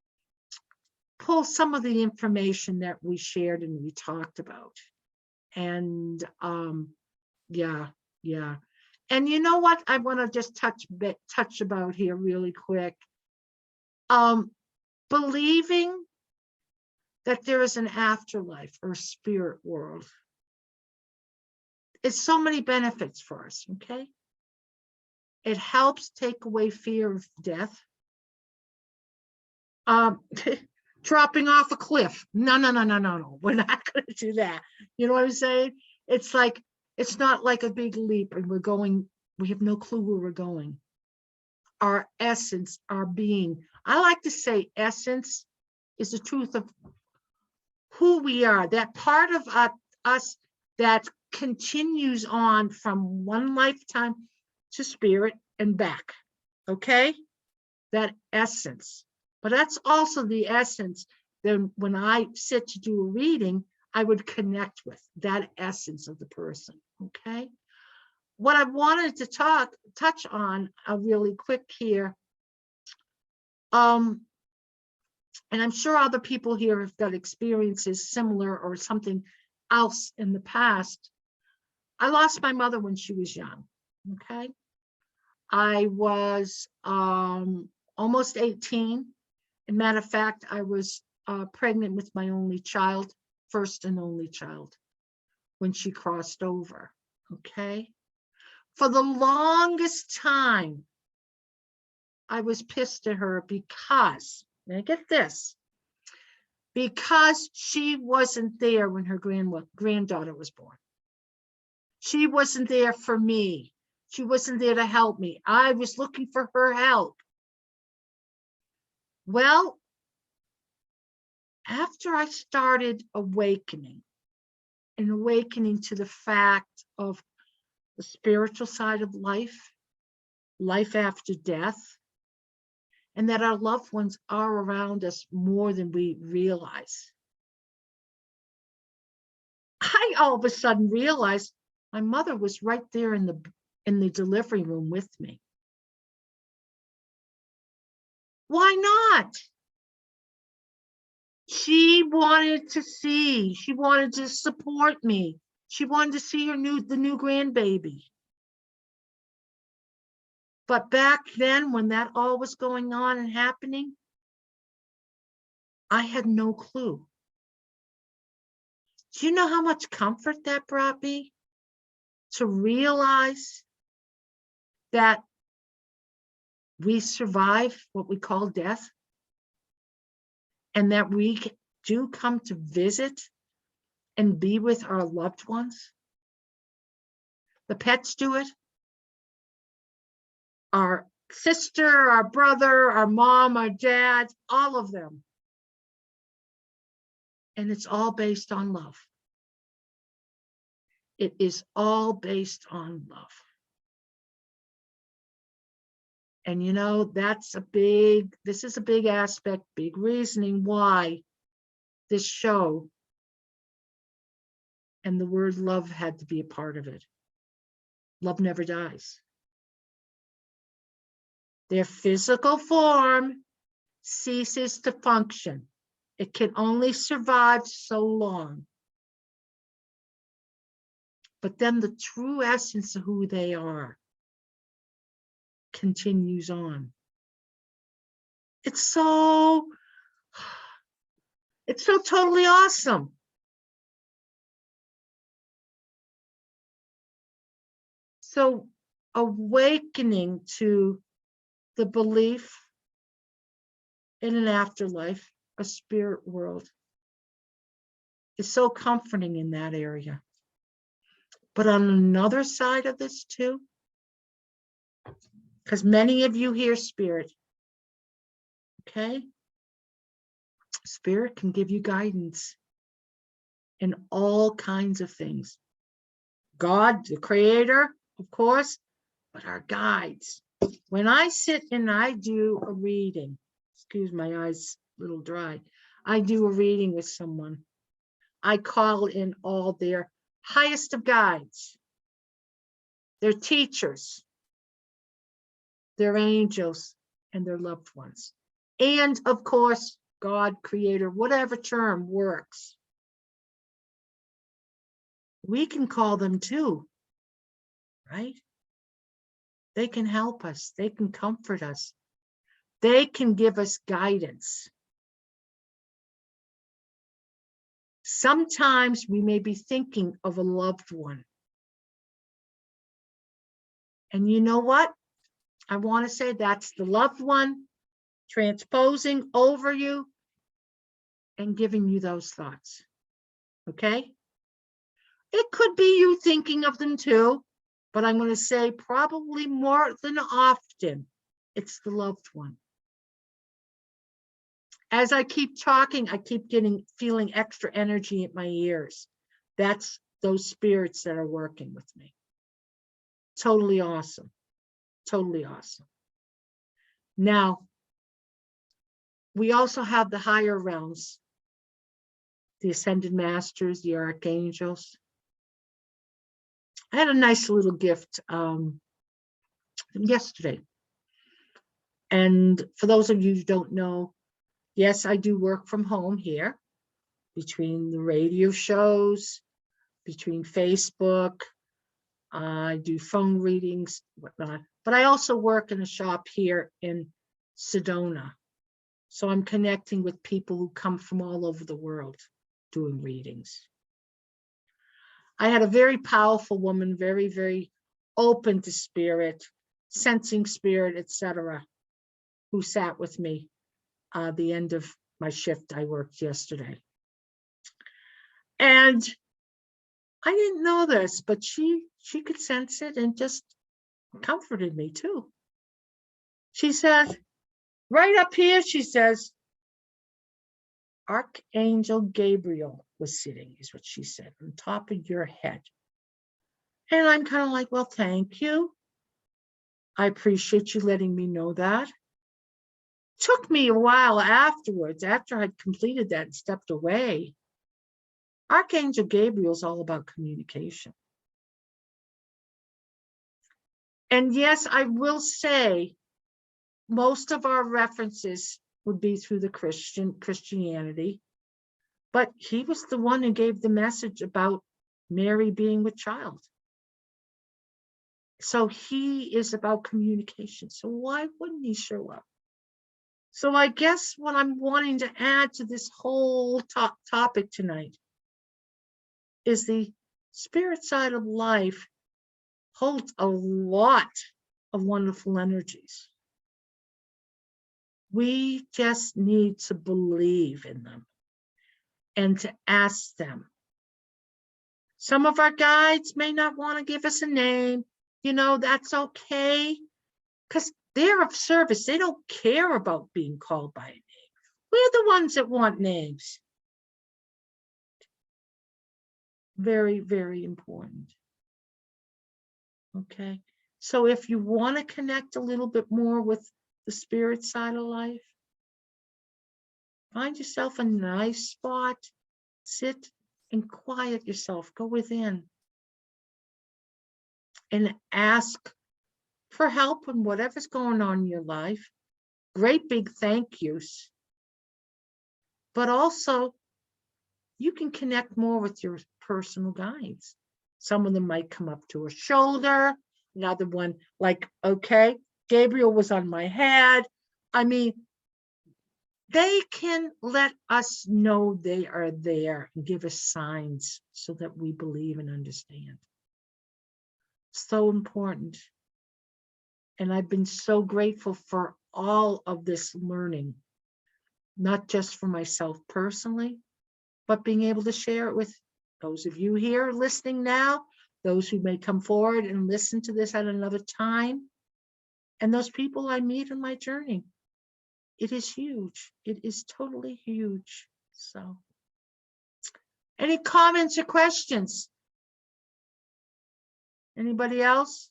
pull some of the information that we shared and we talked about. And yeah. And you know what I want to just touch about here really quick. Believing that there is an afterlife or spirit world. It's so many benefits for us, okay? It helps take away fear of death. dropping off a cliff. No, no, no, no, no, no. We're not going to do that. You know what I'm saying? It's like, it's not like a big leap and we have no clue where we're going. Our essence, our being. I like to say essence is the truth of who we are, that part of us that continues on from one lifetime to spirit and back. Okay? That essence. But that's also the essence that when I sit to do a reading, I would connect with that essence of the person. Okay? What I wanted to touch on really quick here, and I'm sure other people here have got experiences similar or something else in the past. I lost my mother when she was young. Okay. I was almost 18. As a matter of fact, I was pregnant with my only child, first and only child, when she crossed over. Okay. For the longest time, I was pissed at her because, now get this, because she wasn't there when her granddaughter was born. She wasn't there for me. She wasn't there to help me. I was looking for her help. Well, after I started awakening to the fact of the spiritual side of life, life after death, and that our loved ones are around us more than we realize, I all of a sudden realized my mother was right there in the delivery room with me. Why not? She wanted to see, she wanted to support me. She wanted to see the new grandbaby. But back then, when that all was going on and happening, I had no clue. Do you know how much comfort that brought me? To realize that we survive what we call death, and that we do come to visit and be with our loved ones. The pets do it. Our sister, our brother, our mom, our dad, all of them. And it's all based on love. It is all based on love. And you know, this is a big aspect, big reasoning why this show and the word love had to be a part of it. Love never dies. Their physical form ceases to function. It can only survive so long. But then the true essence of who they are continues on. It's so totally awesome. So awakening to the belief in an afterlife, a spirit world, is so comforting in that area. But on another side of this too, because many of you hear spirit, okay? Spirit can give you guidance in all kinds of things. God, the creator, of course, but our guides. When I sit and I do a reading, excuse my eyes, a little dry. I do a reading with someone. I call in all their highest of guides, their teachers, their angels, and their loved ones. And of course, God, creator, whatever term works. We can call them too, right? They can help us. They can comfort us. They can give us guidance. Sometimes we may be thinking of a loved one. And you know what? I want to say that's the loved one transposing over you and giving you those thoughts. Okay? It could be you thinking of them too, but I'm going to say probably more than often, it's the loved one. As I keep talking, I keep feeling extra energy in my ears. That's those spirits that are working with me. Totally awesome. Totally awesome. Now, we also have the higher realms, the ascended masters, the archangels. I had a nice little gift yesterday. And for those of you who don't know, yes, I do work from home here, between the radio shows, between Facebook, I do phone readings, whatnot. But I also work in a shop here in Sedona. So I'm connecting with people who come from all over the world doing readings. I had a very powerful woman, very, very open to spirit, sensing spirit, etc., who sat with me the end of my shift I worked yesterday. And I didn't know this, but she could sense it and just comforted me too. She said, right up here, she says, Archangel Gabriel was sitting, is what she said, on top of your head. And I'm kind of like, well, thank you. I appreciate you letting me know that. Took me a while afterwards, after I'd completed that and stepped away. Archangel Gabriel's all about communication. And yes, I will say, most of our references would be through the Christianity, but he was the one who gave the message about Mary being with child. So he is about communication. So why wouldn't he show up? So I guess what I'm wanting to add to this whole topic tonight is the spirit side of life holds a lot of wonderful energies. We just need to believe in them and to ask them. Some of our guides may not want to give us a name. You know, that's okay, because they're of service. They don't care about being called by a name. We're the ones that want names. Very, very important. Okay. So if you want to connect a little bit more with the spirit side of life, find yourself a nice spot, sit and quiet yourself, go within and ask for help in whatever's going on in your life. Great big thank yous. But also, you can connect more with your personal guides. Some of them might come up to a shoulder, another one like, okay, Gabriel was on my head. I mean, they can let us know they are there and give us signs so that we believe and understand. So important. And I've been so grateful for all of this learning, not just for myself personally, but being able to share it with those of you here listening now, those who may come forward and listen to this at another time, and those people I meet on my journey. It is huge. It is totally huge. So, any comments or questions? Anybody else?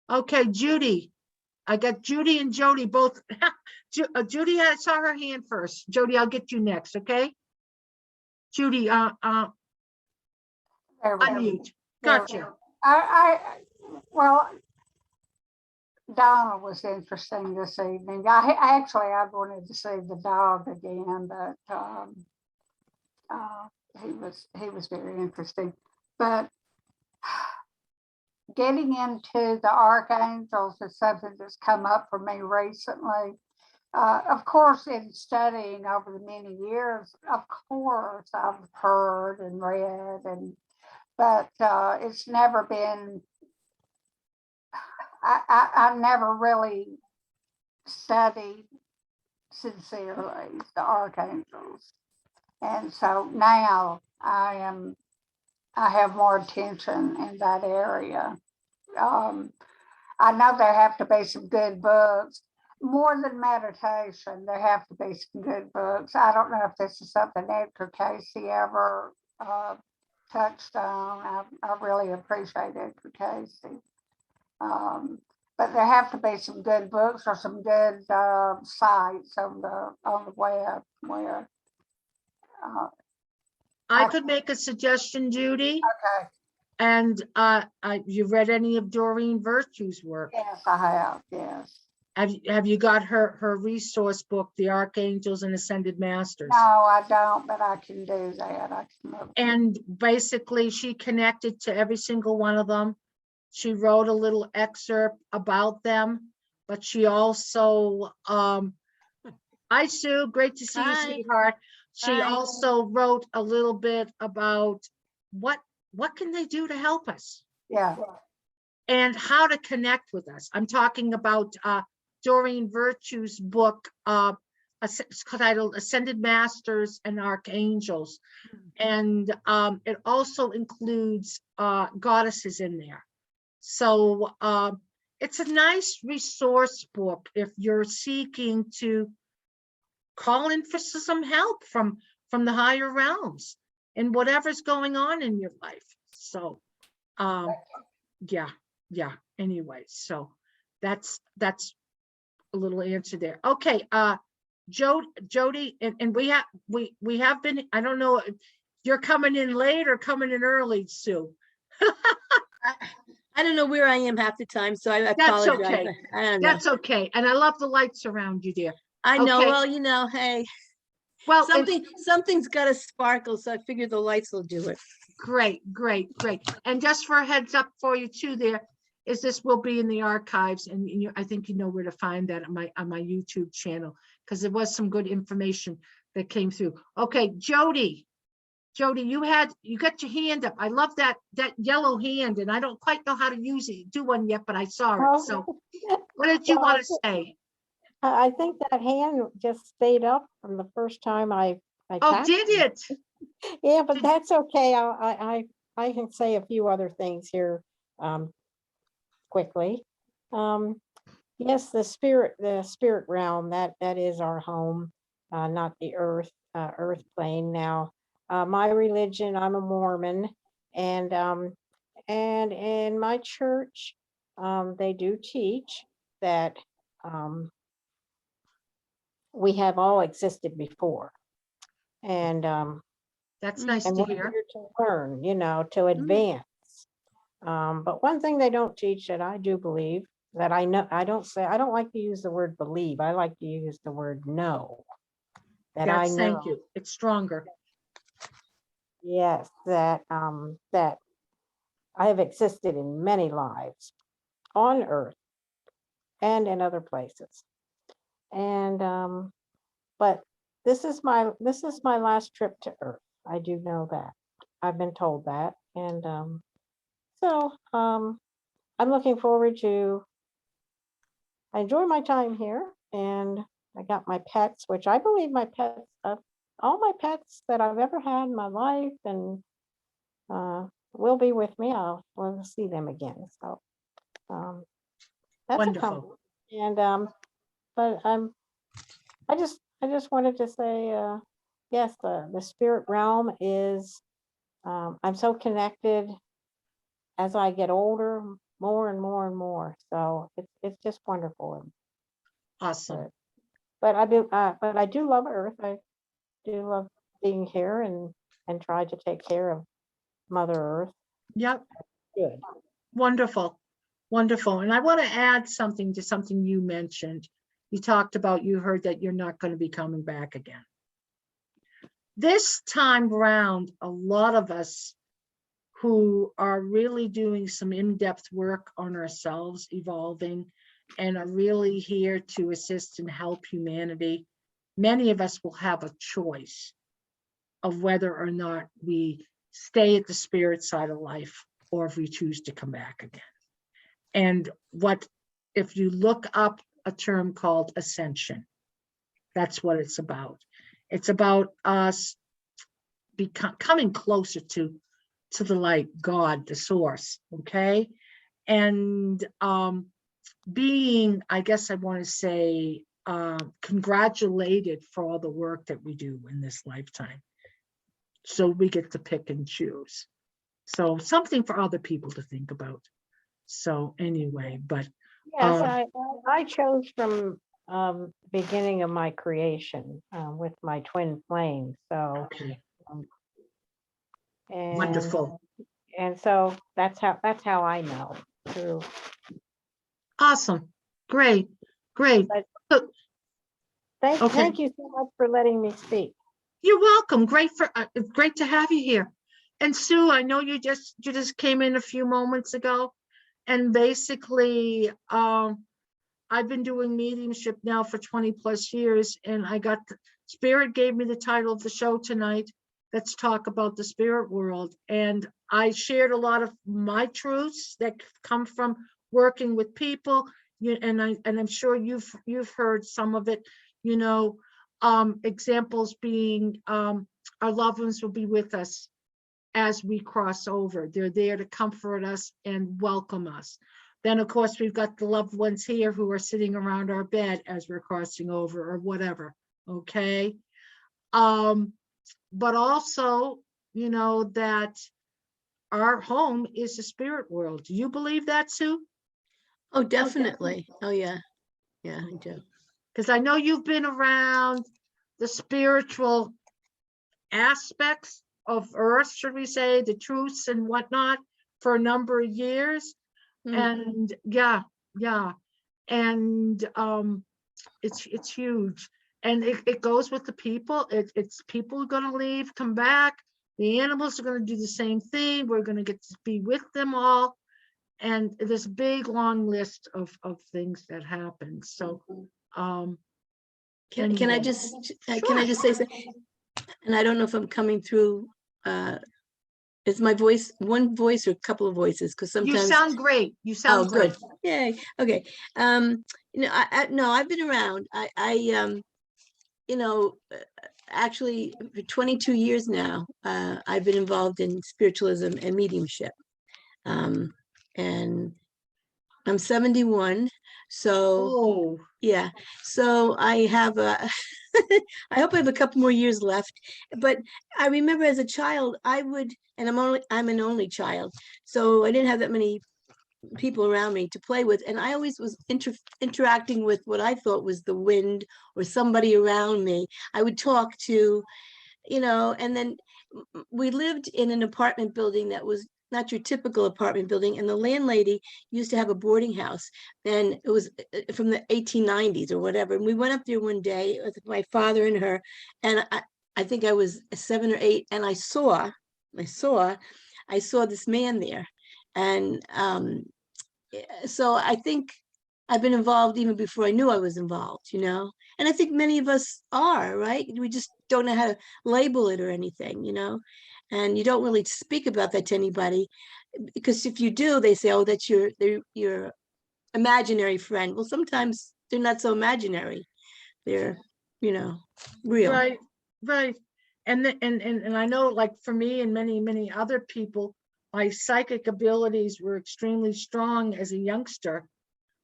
Okay, Judy. I got Judy and Jody both. Judy, I saw her hand first. Jody, I'll get you next, okay? Judy, There we go. unmute. There we Gotcha. go. Well, Donna was interesting this evening. I wanted to see the dog again, but he was very interesting. But getting into the archangels is something that's come up for me recently. Of course, in studying over the many years, of course, I've heard and read, but it's never been. I never really studied sincerely, the Archangels. And so now I have more attention in that area. I know there have to be some good books. More than meditation, there have to be some good books. I don't know if this is something Edgar Casey ever touched on. I really appreciate Edgar Casey. But there have to be some good books or some good sites on the web where. I could make a suggestion, Judy. Okay. And you read any of Doreen Virtue's work? Yes, I have. Yes. Have you got her resource book, The Archangels and Ascended Masters? No, I don't, but I can do that. I can look. And basically she connected to every single one of them. She wrote a little excerpt about them, but she also, hi Sue, great to see you, Hi. sweetheart. She Hi. also wrote a little bit about what can they do to help us Yeah. and how to connect with us. I'm talking about Doreen Virtue's book, it's titled Ascended Masters and Archangels. And it also includes goddesses in there. So it's a nice resource book if you're seeking to call in for some help from the higher realms and whatever's going on in your life. So yeah. Anyway, so that's a little answer there. Okay, Jody, and we have been, I don't know if you're coming in late or coming in early, Sue. I don't know where I am half the time, so I That's apologize. okay. I don't know. That's okay. And I love the lights around you, dear. I know. okay. Well, you know, hey, Well, and something's got to sparkle, so I figure the lights will do it. great. And just for a heads up for you too, there is this will be in the archives, and I think you know where to find that on my YouTube channel, because there was some good information that came through. Okay, Jody, you got your hand up. I love that yellow hand, and I don't quite know how to do one yet, but I saw it. So what did you want to say? I think that hand just stayed up from the first time I Oh, tapped did it? Yeah, but that's okay. I can say a few other things here quickly. Yes, the spirit realm, that is our home, not the earth plane. Now, my religion, I'm a Mormon, and in my church, they do teach that we have all existed before, and That's nice and to we're hear. here to learn, to advance. But one thing they don't teach that I do believe, that I know, I don't like to use the word believe. I like to use the word know. That I Yes, know, thank you. It's stronger. yes, that I have existed in many lives on Earth and in other places. And but this is my last trip to Earth. I do know that. I've been told that. And so I'm looking forward to, I enjoy my time here, and I got my pets, which I believe my pets, all my pets that I've ever had in my life, and will be with me. We'll see them again. So that's Wonderful. a comfort. And but I just wanted to say, yes, the spirit realm is, I'm so connected as I get older, more and more and more. So it's just wonderful. Awesome. But I do love Earth. I do love being here and try to take care of Mother Earth. Yep. Good. Wonderful. And I want to add something to something you mentioned. You talked about, you heard that you're not going to be coming back again. This time round, a lot of us who are really doing some in-depth work on ourselves, evolving, and are really here to assist and help humanity, many of us will have a choice of whether or not we stay at the spirit side of life or if we choose to come back again. And if you look up a term called ascension, That's what it's about. It's about us coming closer to the light, God, the source, okay? And being, I guess I want to say, congratulated for all the work that we do in this lifetime. So we get to pick and choose. So something for other people to think about. So anyway, but Yes, I chose from beginning of my creation with my twin flame. So okay, and wonderful. and so that's how I know through. Awesome. Great. Great. But So, okay. Thank you so much for letting me speak. You're welcome. Great to have you here. And Sue, I know you just came in a few moments ago, and basically, I've been doing mediumship now for 20 plus years, and Spirit gave me the title of the show tonight. Let's talk about the spirit world. And I shared a lot of my truths that come from working with people. And I'm sure you've heard some of it, you know, examples being our loved ones will be with us as we cross over. They're there to comfort us and welcome us. Then, of course, we've got the loved ones here who are sitting around our bed as we're crossing over or whatever, okay? But also, you know, that our home is the spirit world. Do you believe that, Sue? Oh, definitely. Oh, yeah. Yeah, I do. Because I know you've been around the spiritual aspects of Earth, should we say, the truths and whatnot, for a number of years. And yeah, and it's huge, and it goes with the people. It's people are going to leave, come back. The animals are going to do the same thing. We're going to get to be with them all, and this big long list of things that happen. So Can I anyway. just Sure. can I just say something? And I don't know if I'm coming through. Is my voice one voice or a couple of voices? Because sometimes You sound great. You sound great. good. Yay. Okay. You know, no, I've been around. You know, actually for 22 years now, I've been involved in spiritualism and mediumship. And I'm 71. So Oh, yeah, so I have a, I hope I have a couple more years left. But I remember as a child, and I'm an only child, so I didn't have that many people around me to play with, and I always was interacting with what I thought was the wind or somebody around me. I would talk to, you know, and then we lived in an apartment building that was not your typical apartment building, and the landlady used to have a boarding house, and it was from the 1890s or whatever. And we went up there one day with my father and her, and I think I was 7 or 8, and I saw this man there, and so I think I've been involved even before I knew I was involved, you know. And I think many of us are, right? We just don't know how to label it or anything, you know. And you don't really speak about that to anybody, because if you do, they say, "Oh, that's your imaginary friend." Well, sometimes they're not so imaginary; they're, you know, real. right, right. And I know, like for me and many other people, my psychic abilities were extremely strong as a youngster,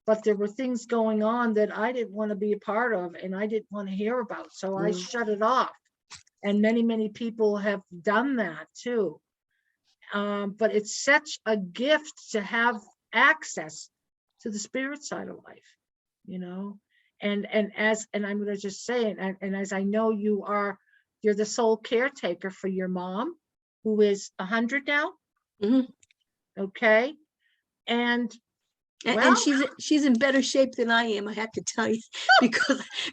but there were things going on that I didn't want to be a part of and I didn't want to hear about. So I shut it off. And many people have done that too. But it's such a gift to have access to the spirit side of life, you know. And I'm going to just say it, and as I know you're the sole caretaker for your mom, who is 100 now. Okay. And well, And she's in better shape than I am, I have to tell you,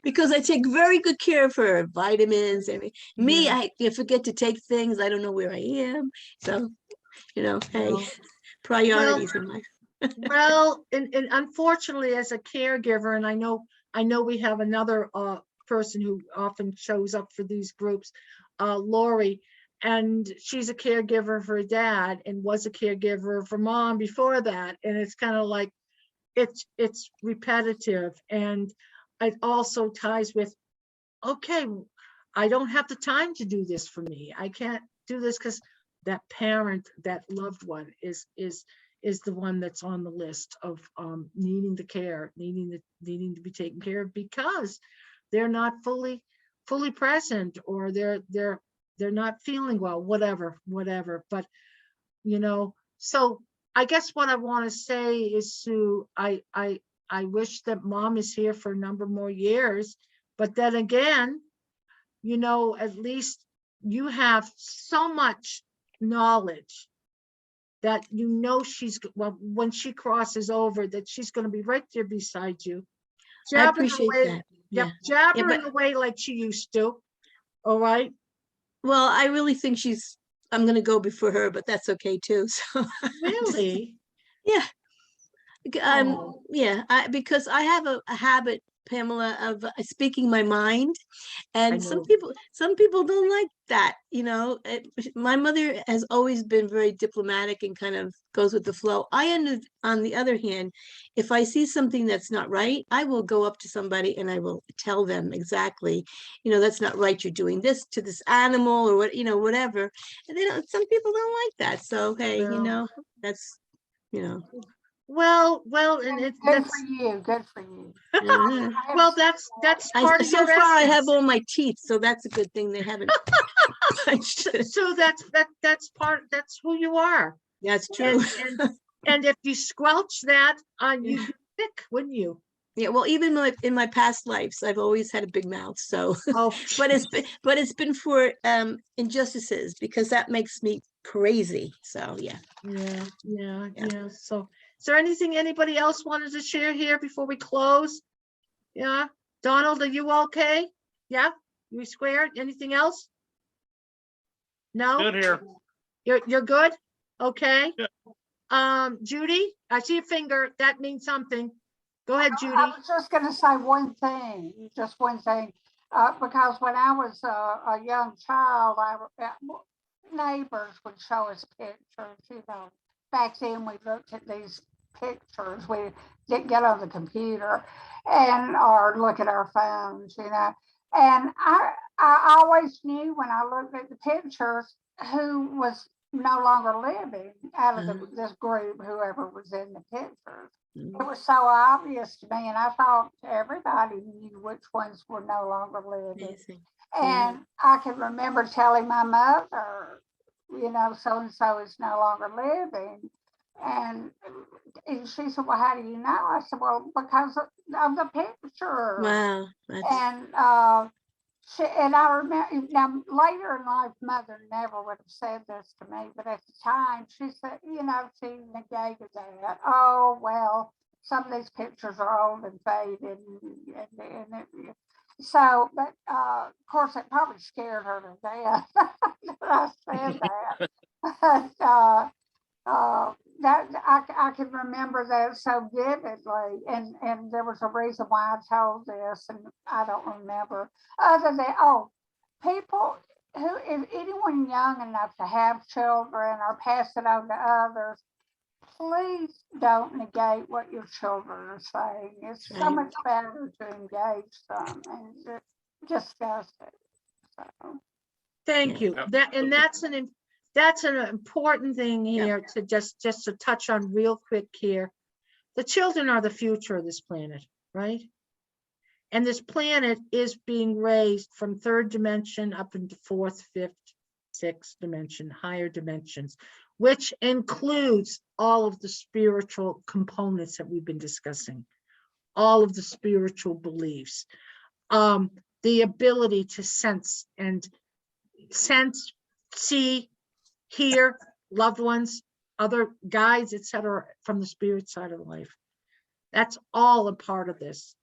because I take very good care of her, vitamins. I mean, me, I forget to take things. I don't know where I am. So, you know, hey, priorities in life. well, and unfortunately, as a caregiver, and I know we have another person who often shows up for these groups, Lori, and she's a caregiver for dad and was a caregiver for mom before that. And it's kind of like, it's repetitive, and it also ties with okay, I don't have the time to do this for me. I can't do this because that parent, that loved one is the one that's on the list of needing the care, needing to be taken care of because they're not fully present, or they're not feeling well, whatever. But so I guess what I want to say is, Sue, I wish that Mom is here for a number more years, but then again, at least you have so much knowledge that she's, well, when she crosses over, that she's going to be right there beside you. I appreciate that. Yep, Yeah. jabbering away like she used to. All right. Well, I really think I'm going to go before her, but that's okay too. So Really? yeah. Oh. Yeah, because I have a habit, Pamela, of speaking my mind, and some people don't like that. My mother has always been very diplomatic and kind of goes with the flow. On the other hand, if I see something that's not right, I will go up to somebody and I will tell them exactly, that's not right. You're doing this to this animal, or whatever. And some people don't like that. So hey, that's. Well, and Good that's for you. Good for you. well, that's part of So your far I have essence. all my teeth, so that's a good thing. They haven't punched. So that's who you are. That's true. And if you squelch that, you'd be sick, wouldn't you? Yeah, well, even in my past lives, I've always had a big mouth. So, Oh, but it's been for injustices, because that makes me crazy. So yeah. Yeah. So, is there anything anybody else wanted to share here before we close? Yeah, Donald, are you okay? Yeah, you squared? Anything else? No. Good here. You're good. Okay. Yeah. Judy, I see a finger. That means something. Go ahead, Judy. I was just going to say one thing, because when I was a young child, neighbors would show us pictures. Back then we looked at these pictures. We didn't get on the computer or look at our phones, And I always knew when I looked at the pictures who was no longer living out of this group, whoever was in the pictures. It was so obvious to me, and I thought everybody knew which ones were no longer living. Amazing. And I can remember telling my mother, so-and-so is no longer living. And she said, well, how do you know? I said, well, because of the picture. Wow. And I remember, now later in life, Mother never would have said this to me, but at the time she said, she negated that. Oh, well, some of these pictures are old and faded. But of course, it probably scared her to death that I said that. But that I can remember that so vividly, and there was a reason why I told this, and I don't remember other than people who, if anyone young enough to have children or pass it on to others, please don't negate what your children are saying. It's so much better to engage them and discuss it. So. Thank you. That's an important thing here to just to touch on real quick here. The children are the future of this planet, right? And this planet is being raised from third dimension up into fourth, fifth, sixth dimension, higher dimensions, which includes all of the spiritual components that we've been discussing, all of the spiritual beliefs, the ability to sense, see, hear loved ones, other guides, etc., from the spirit side of life. That's all a part of this.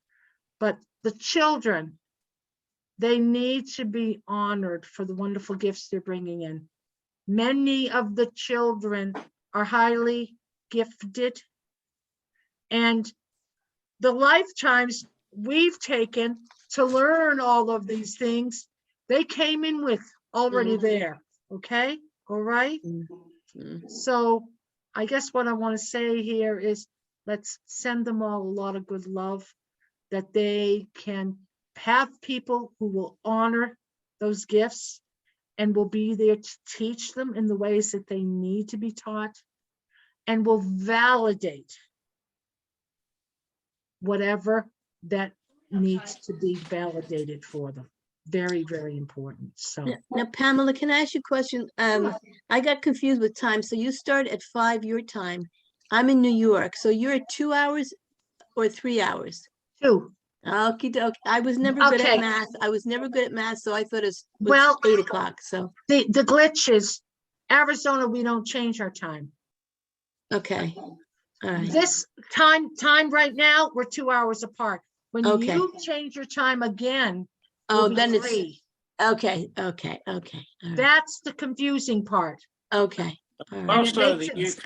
But the children, they need to be honored for the wonderful gifts they're bringing in. Many of the children are highly gifted, and the lifetimes we've taken to learn all of these things, they came in with already there. Okay. All right. So I guess what I want to say here is let's send them all a lot of good love, that they can have people who will honor those gifts and will be there to teach them in the ways that they need to be taught, and will validate whatever that needs to be validated for them. Very, very important. So Now, Pamela, can I ask you a question? I got confused with time. So you start at 5 your time. I'm in New York. So you're at 2 hours or 3 hours? 2. Okie dokie. I was never good Okay. at math. I was never good at math, so I thought it was Well, 8 o'clock. So, the glitch is Arizona, we don't change our time. okay. All right. This time right now, we're 2 hours apart. When Okay. you change your time again, Oh, it'll be then it's, 3. okay. All right. That's the confusing part. Okay. All right. Most of makes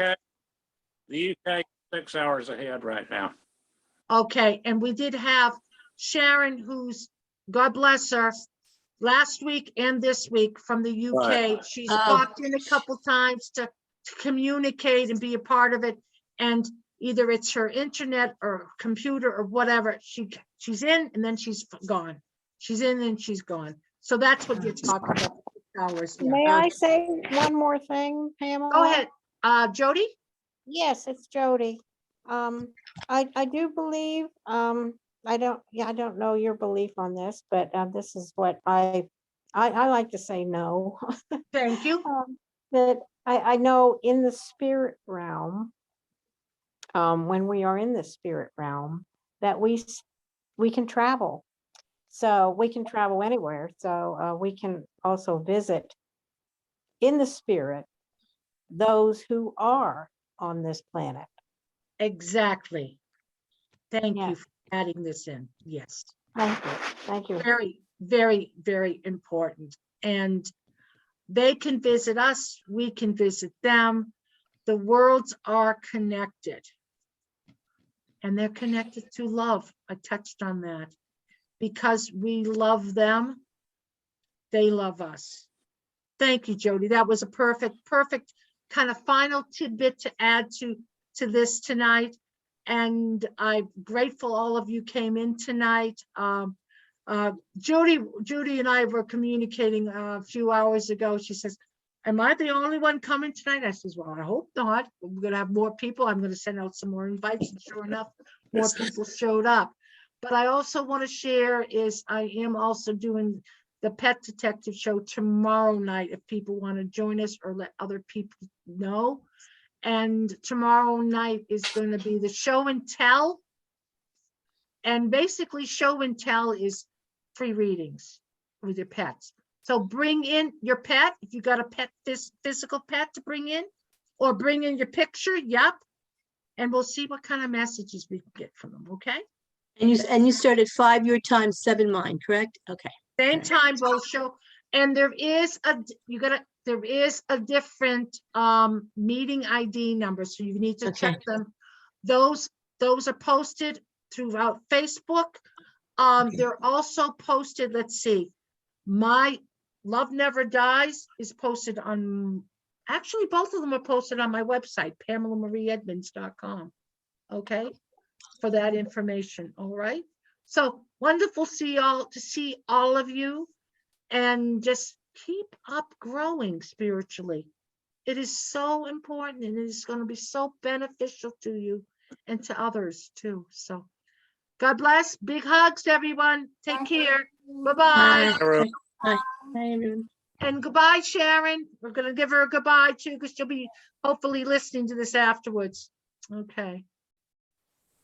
the UK 6 hours ahead right now. Okay, and we did have Sharon, who's, God bless her, last week and this week from the UK. She's Oh. popped in a couple times to communicate and be a part of it. And either it's her internet or computer or whatever, she's in and then she's gone. She's in and she's gone. So that's what you're talking about, 6 hours. Yeah. May I say one more thing, Pamela? Go ahead, Jody. Yes, it's Jody. I do believe, I don't know your belief on this, but this is what I like to say no. Thank you. That I know in the spirit realm, when we are in the spirit realm, that we can travel. So we can travel anywhere. So we can also visit in the spirit those who are on this planet. Exactly. Thank Yeah. you for adding this in. Yes. Thank you. Thank you. Very, very, very important. And they can visit us, we can visit them. The worlds are connected. And they're connected to love. I touched on that. Because we love them, they love us. Thank you, Jody. That was a perfect kind of final tidbit to add to this tonight. And I'm grateful all of you came in tonight. Judy and I were communicating a few hours ago. She says, am I the only one coming tonight? I says, well, I hope not. We're going to have more people. I'm going to send out some more invites. And sure enough, more people showed up. But I also want to share is I am also doing the Pet Detective Show tomorrow night if people want to join us or let other people know. And tomorrow night is going to be the show and tell. And basically show and tell is free readings with your pets. So bring in your pet, if you got a pet, physical pet to bring in, or bring in your picture, yep. And we'll see what kind of messages we can get from them, okay? And you start at 5 your time, 7 mine, correct? Okay. Same time, both show. And there is a different meeting ID number, so you need to check them. Those are posted throughout Facebook. They're also posted, let's see, My Love Never Dies is posted on, actually both of them are posted on my website, PamelaMarieEdmunds.com. Okay, for that information. All right. So wonderful to see all of you, and just keep up growing spiritually. It is so important, and it is going to be so beneficial to you and to others too. So God bless. Big hugs to everyone. Take care. Bye-bye. Bye. Bye, everyone. And goodbye, Sharon. We're going to give her a goodbye too, because she'll be hopefully listening to this afterwards. Okay.